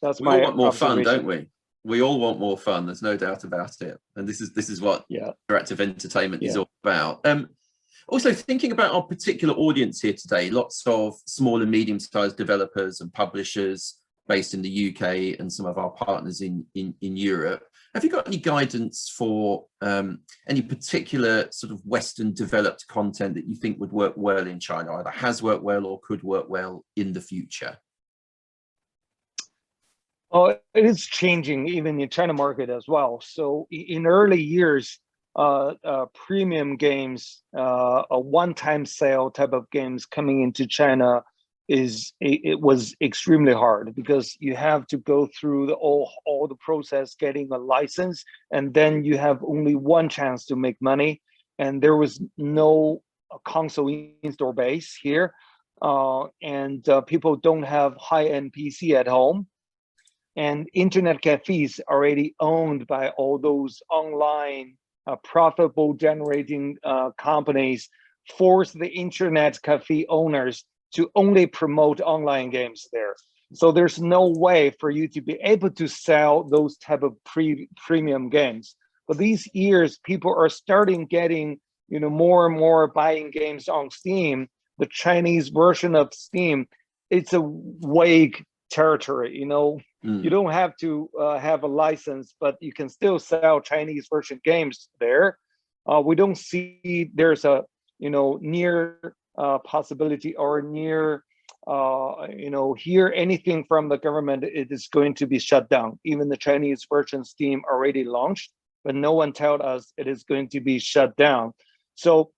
That's we my all want more fun, observation. don't we? We all want more fun. There's no doubt about it. And this is what interactive entertainment is all about. Also, thinking about our particular audience here today, lots of small and medium-sized developers and publishers based in the UK and some of our partners in Europe. Have you got any guidance for any particular sort of Western developed content that you think would work well in China, either has worked well or could work well in the future? Oh, it is changing even in China market as well. So in early years, premium games, a one-time sale type of games coming into China it was extremely hard, because you have to go through all the process getting a license, and then you have only one chance to make money, and there was no console install base here, and people don't have high-end PC at home, and internet cafes already owned by all those online profitable generating companies force the internet cafe owners to only promote online games there. So there's no way for you to be able to sell those type of premium games. But these years, people are starting getting, more and more buying games on Steam. The Chinese version of Steam, it's a vague territory, You don't have to have a license, but you can still sell Chinese version games there. We don't see there's a, near possibility or near, hear anything from the government. It is going to be shut down. Even the Chinese version Steam already launched, but no one told us it is going to be shut down. So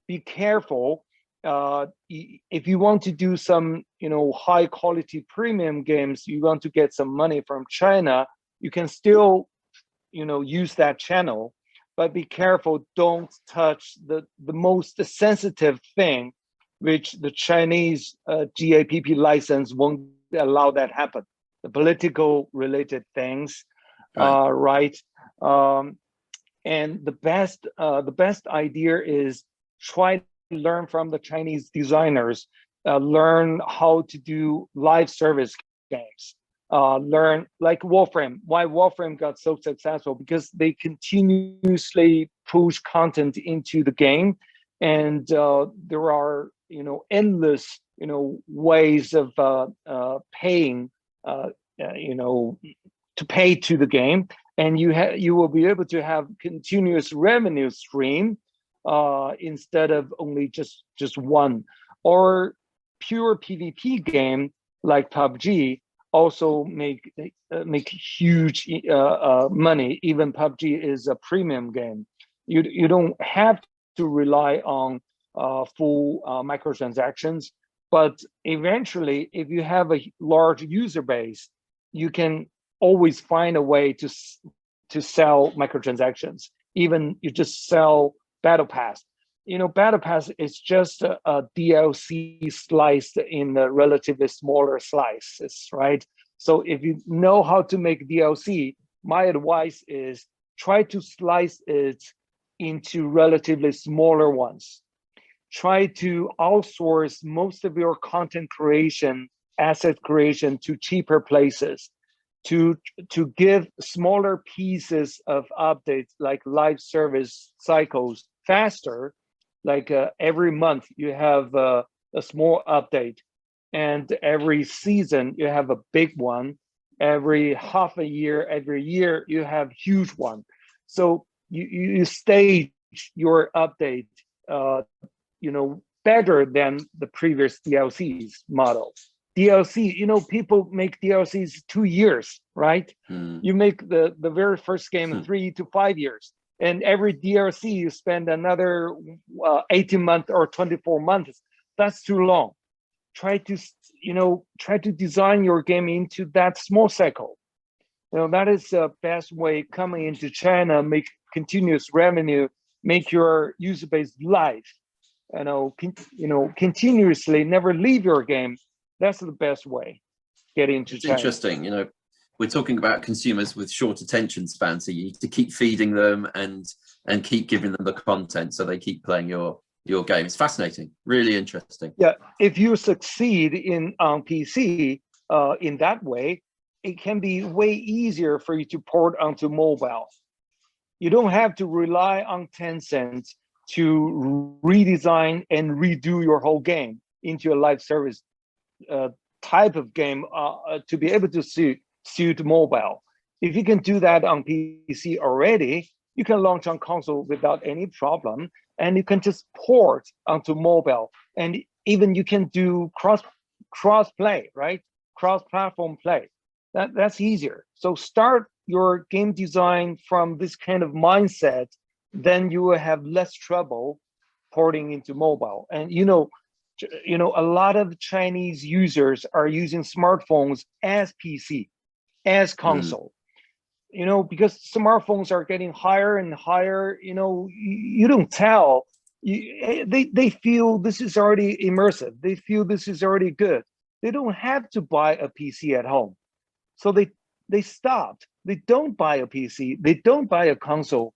be careful. If you want to do some, high quality premium games, you want to get some money from China, you can still, use that channel, but be careful. Don't touch the most sensitive thing, which the Chinese GAPP license won't allow that happen. The political related things, right? And the best idea is try learn from the Chinese designers, learn how to do live service games, learn like Warframe. Why Warframe got so successful? Because they continuously push content into the game, and there are endless ways of paying to pay to the game, and you will be able to have continuous revenue stream instead of only just one. Or pure PvP game like PUBG also make huge money. Even PUBG is a premium game. You don't have to rely on full microtransactions, but eventually, if you have a large user base, you can always find a way to sell microtransactions. Even you just sell Battle Pass. Battle Pass is just a DLC sliced in relatively smaller slices, right? So if you know how to make DLC, my advice is try to slice it into relatively smaller ones. Try to outsource most of your content creation, asset creation to cheaper places, to give smaller pieces of updates like live service cycles faster, like every month you have a small update, and every season you have a big one. every half a year, every year you have huge one. So you stage your update, better than the previous DLCs model. DLC, people make DLCs 2 years, right? You make the very first game in 3 to 5 years, and every DLC you spend another 18 months or 24 months. That's too long. Try to design your game into that small cycle. That is the best way coming into China, make continuous revenue, make your user base live, continuously never leave your game. That's the best way get into China. Interesting. We're talking about consumers with short attention spans, so you need to keep feeding them and keep giving them the content so they keep playing your game. It's fascinating, really interesting. Yeah, if you succeed on PC in that way, it can be way easier for you to port onto mobile. You don't have to rely on Tencent to redesign and redo your whole game into a live service type of game to be able to suit mobile. If you can do that on PC already, you can launch on console without any problem, and you can just port onto mobile, and even you can do cross play, right? Cross-platform play. That's easier. So start your game design from this kind of mindset, then you will have less trouble porting into mobile. And a lot of Chinese users are using smartphones as PC, as console. Because smartphones are getting higher and higher. You don't tell. They feel this is already immersive. They feel this is already good. They don't have to buy a PC at home. So they stopped. They don't buy a PC. They don't buy a console.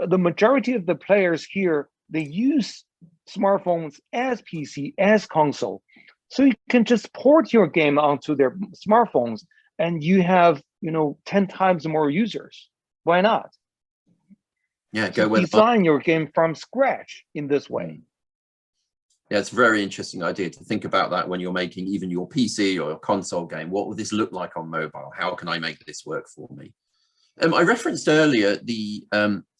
The majority of the players here, they use smartphones as PC, as console. So you can just port your game onto their smartphones, and you have 10 times more users. Why not? Yeah, design your game from scratch in this way. Yeah, it's a very interesting idea to think about that when you're making even your PC or your console game. What would this look like on mobile? How can I make this work for me? I referenced earlier the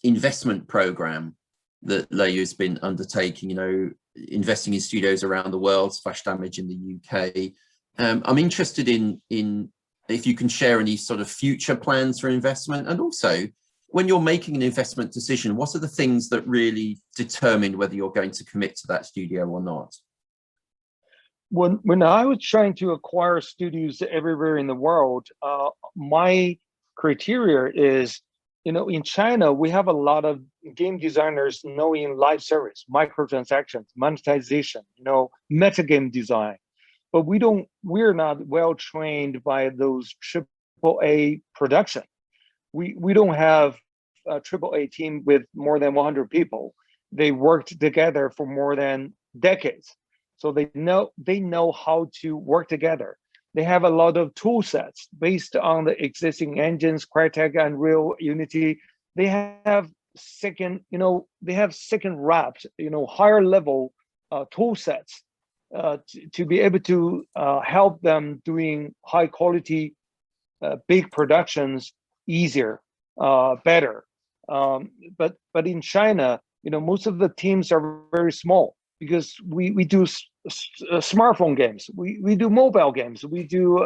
investment program that Leiyu's been undertaking, investing in studios around the world, Splash Damage in the UK. I'm interested in if you can share any sort of future plans for investment, and also when you're making an investment decision, what are the things that really determine whether you're going to commit to that studio or not? When I was trying to acquire studios everywhere in the world, my criteria is, in China, we have a lot of game designers knowing live service, microtransactions, monetization, metagame design. But we're not well trained by those AAA production. We don't have a AAA team with more than 100 people. They worked together for more than decades. So they know how to work together. They have a lot of tool sets based on the existing engines, Crytek, Unreal, Unity. They have second wrapped, higher level tool sets to be able to help them doing high quality, big productions easier, better. But in China, most of the teams are very small because we do smartphone games, we do mobile games, we do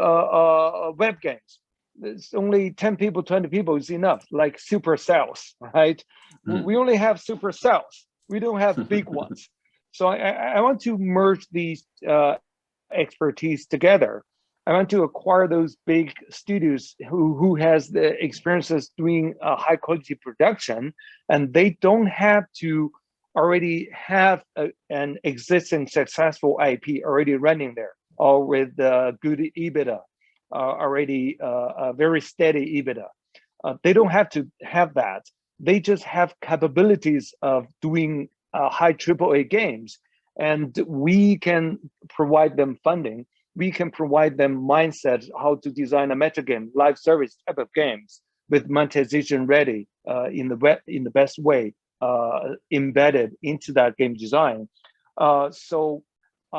web games. It's only 10 people, 20 people is enough, like supercells, right? We only have supercells. We don't have big ones. So I want to merge these expertise together. I want to acquire those big studios who has the experiences doing high quality production, and they don't have to already have an existing successful IP already running there, or with good EBITDA, already a very steady EBITDA. They don't have to have that. They just have capabilities of doing high AAA games, and we can provide them funding. We can provide them mindset how to design a metagame, live service type of games with monetization ready in the best way, embedded into that game design. So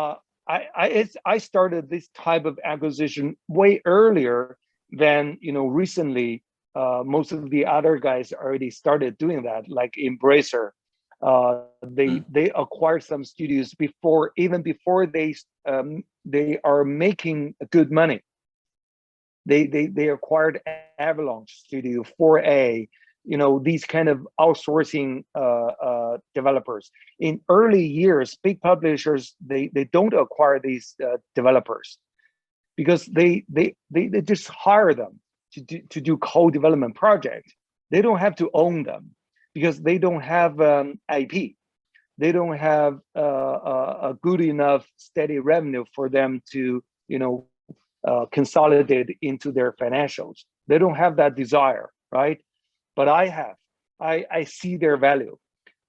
I started this type of acquisition way earlier then recently most of the other guys already started doing that, like Embracer. They acquired some studios before they are making good money. They acquired Avalanche Studio, 4A, these kind of outsourcing developers. In early years, big publishers, they don't acquire these developers because they just hire them to do co-development project. They don't have to own them because they don't have IP. They don't have a good enough steady revenue for them to consolidate into their financials. They don't have that desire, right? But I have. I see their value.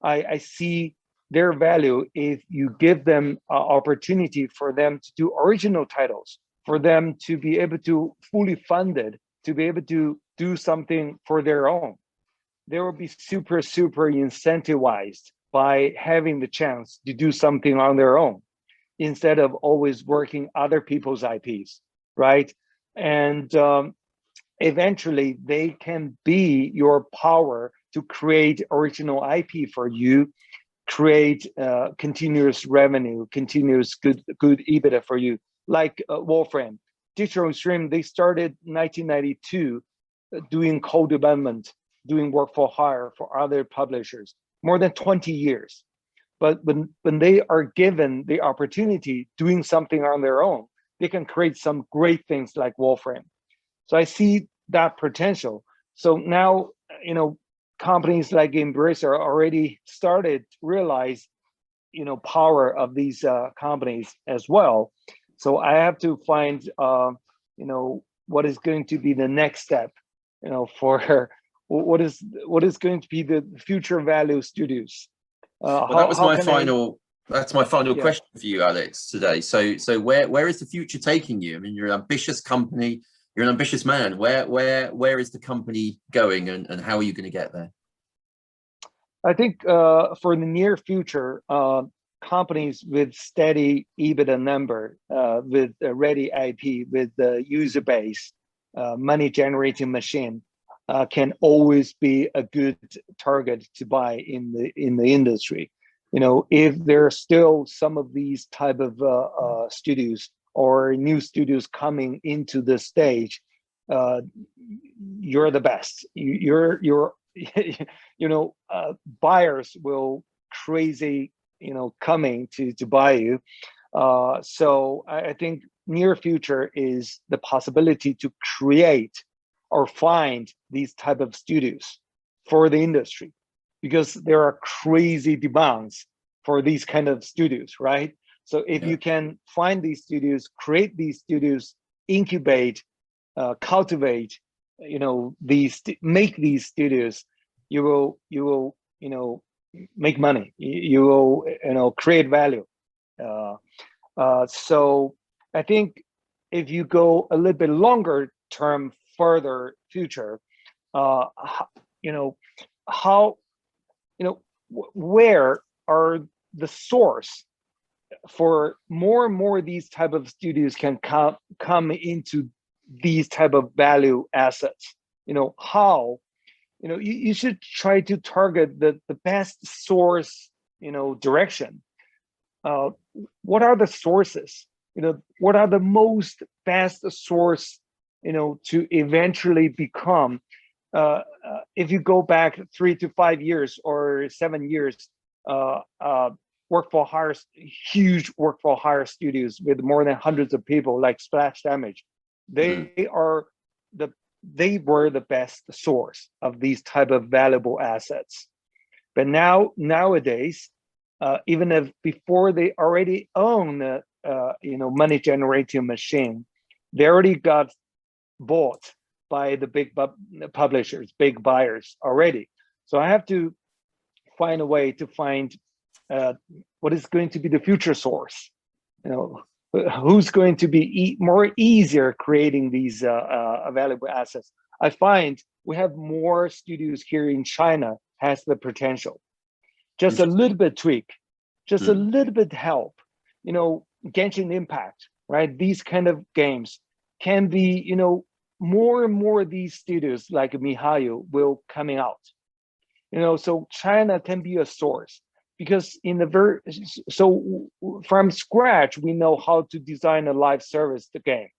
I see their value if you give them an opportunity for them to do original titles, for them to be able to fully funded, to be able to do something for their own. They will be super incentivized by having the chance to do something on their own instead of always working other people's IPs, right? And eventually they can be your power to create original IP for you, create continuous revenue, continuous good EBITDA for you. Like Wolfram, Digital Extreme, they started 1992 doing co-development, doing work for hire for other publishers, more than 20 years. But when they are given the opportunity doing something on their own, they can create some great things like Wolfram. So I see that potential. So now, companies like Embracer already started to realize, power of these companies as well. So I have to find, what is going to be the next step, for what is going to be the future value studios. Well, that's my final Yeah. question for you, Alex, today. So where is the future taking you? I mean, you're an ambitious company. You're an ambitious man. Where is the company going, and how are you going to get there? I think for the near future, companies with steady EBITDA number, with a ready IP, with the user base, money generating machine, can always be a good target to buy in the industry. If there are still some of these type of studios or new studios coming into the stage, you're the best. You're buyers will crazy, coming to buy you. So I think near future is the possibility to create or find these type of studios for the industry, because there are crazy demands for these kind of studios, right? So if you can find these studios, create these studios, incubate, cultivate, make these studios, you will make money. You will create value. So I think if you go a little bit longer term, further future, where are the source for more and more these type of studios can come into these type of value assets? How? You should try to target the best source, direction. What are the sources? What are the most best source, to eventually become, if you go back 3 to 5 years or 7 years, work for hire, huge work for hire studios with more than hundreds of people, like Splash Damage, they were the best source of these type of valuable assets. But nowadays, even if before they already own money generating machine, they already got bought by the big publishers, big buyers already. So I have to find a way to find what is going to be the future source. Who's going to be more easier creating these valuable assets. I find we have more studios here in China has the potential. Just a little bit tweak, just a little bit help. Genshin Impact, right? These kind of games can be, more and more of these studios like Mihail will coming out. So China can be a source, because so from scratch, we know how to design a live service the game.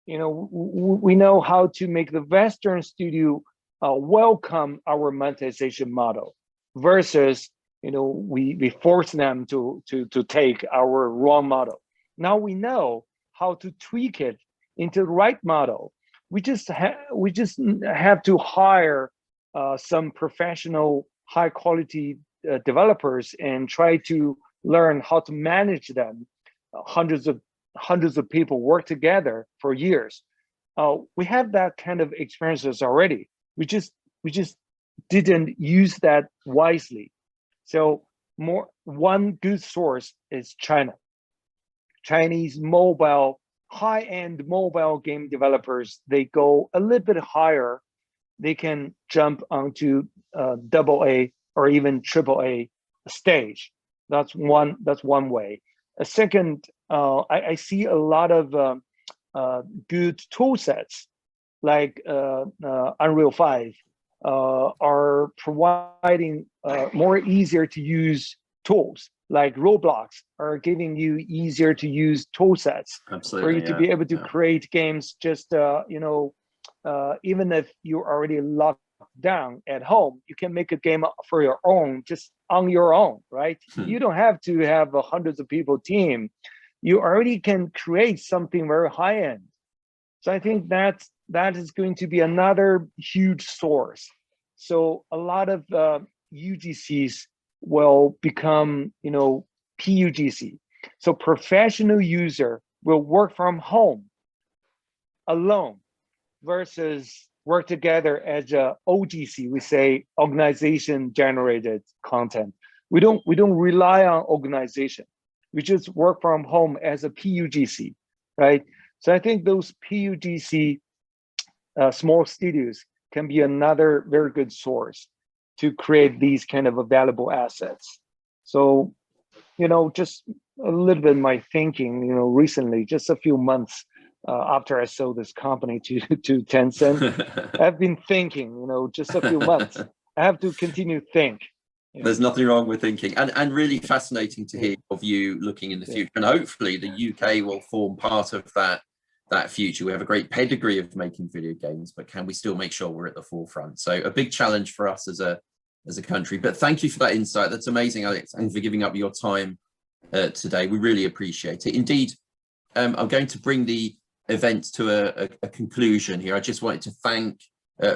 We know how to make the Western studio welcome our monetization model, versus we force them to take our wrong model. Now we know how to tweak it into the right model. We just have to hire some professional, high quality developers and try to learn how to manage them. Hundreds of people work together for years. We have that kind of experiences already. We just didn't use that wisely. So one good source is China. Chinese high-end mobile game developers, they go a little bit higher. They can jump onto AA or even AAA stage. That's one way. A second, I see a lot of good tool sets like Unreal 5 are providing more easier to use tools, like Roblox are giving you easier to use tool sets. Absolutely, for you to be able to create games just even if you're already locked down at home, you can make a game for your own, just on your own, right? You don't have to have a hundreds of people team. You already can create something very high end. So I think that is going to be another huge source. So a lot of UGCs will become, PUGC. So professional user will work from home alone versus work together as a OGC. We say organization generated content. We don't rely on organization. We just work from home as a PUGC, right? So I think those PUGC small studios can be another very good source to create these kind of valuable assets. So, just a little bit of my thinking, recently, just a few months after I sold this company to Tencent, I've been thinking, just a few months. I have to continue to think. There's nothing wrong with thinking, and really fascinating to hear of you looking in the future. And hopefully the UK will form part of that future. We have a great pedigree of making video games, but can we still make sure we're at the forefront? So a big challenge for us as a country. But thank you for that insight. That's amazing, Alex, and for giving up your time today. We really appreciate it. Indeed, I'm going to bring the event to a conclusion here. I just wanted to thank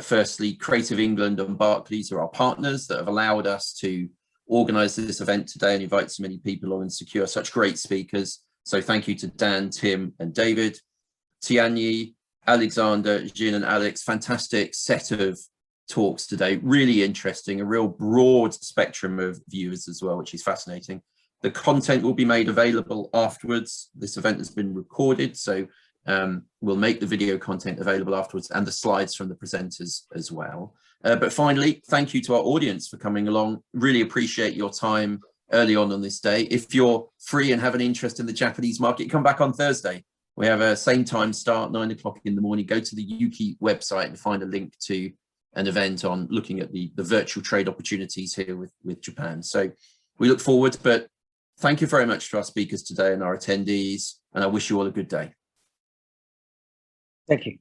firstly Creative England and Barclays, who are our partners that have allowed us to organize this event today and invite so many people on and secure such great speakers. So thank you to Dan, Tim and David. Tianyi, Alexander, Jin and Alex, fantastic set of talks today, really interesting, a real broad spectrum of viewers as well, which is fascinating. The content will be made available afterwards. This event has been recorded, so we'll make the video content available afterwards and the slides from the presenters as well. But finally, thank you to our audience for coming along. Really appreciate your time early on this day. If you're free and have an interest in the Japanese market, come back on Thursday. We have a same time start, 9 o'clock in the morning. Go to the Ukie website and find a link to an event on looking at the virtual trade opportunities here with Japan. So we look forward, but thank you very much to our speakers today and our attendees, and I wish you all a good day. Thank you.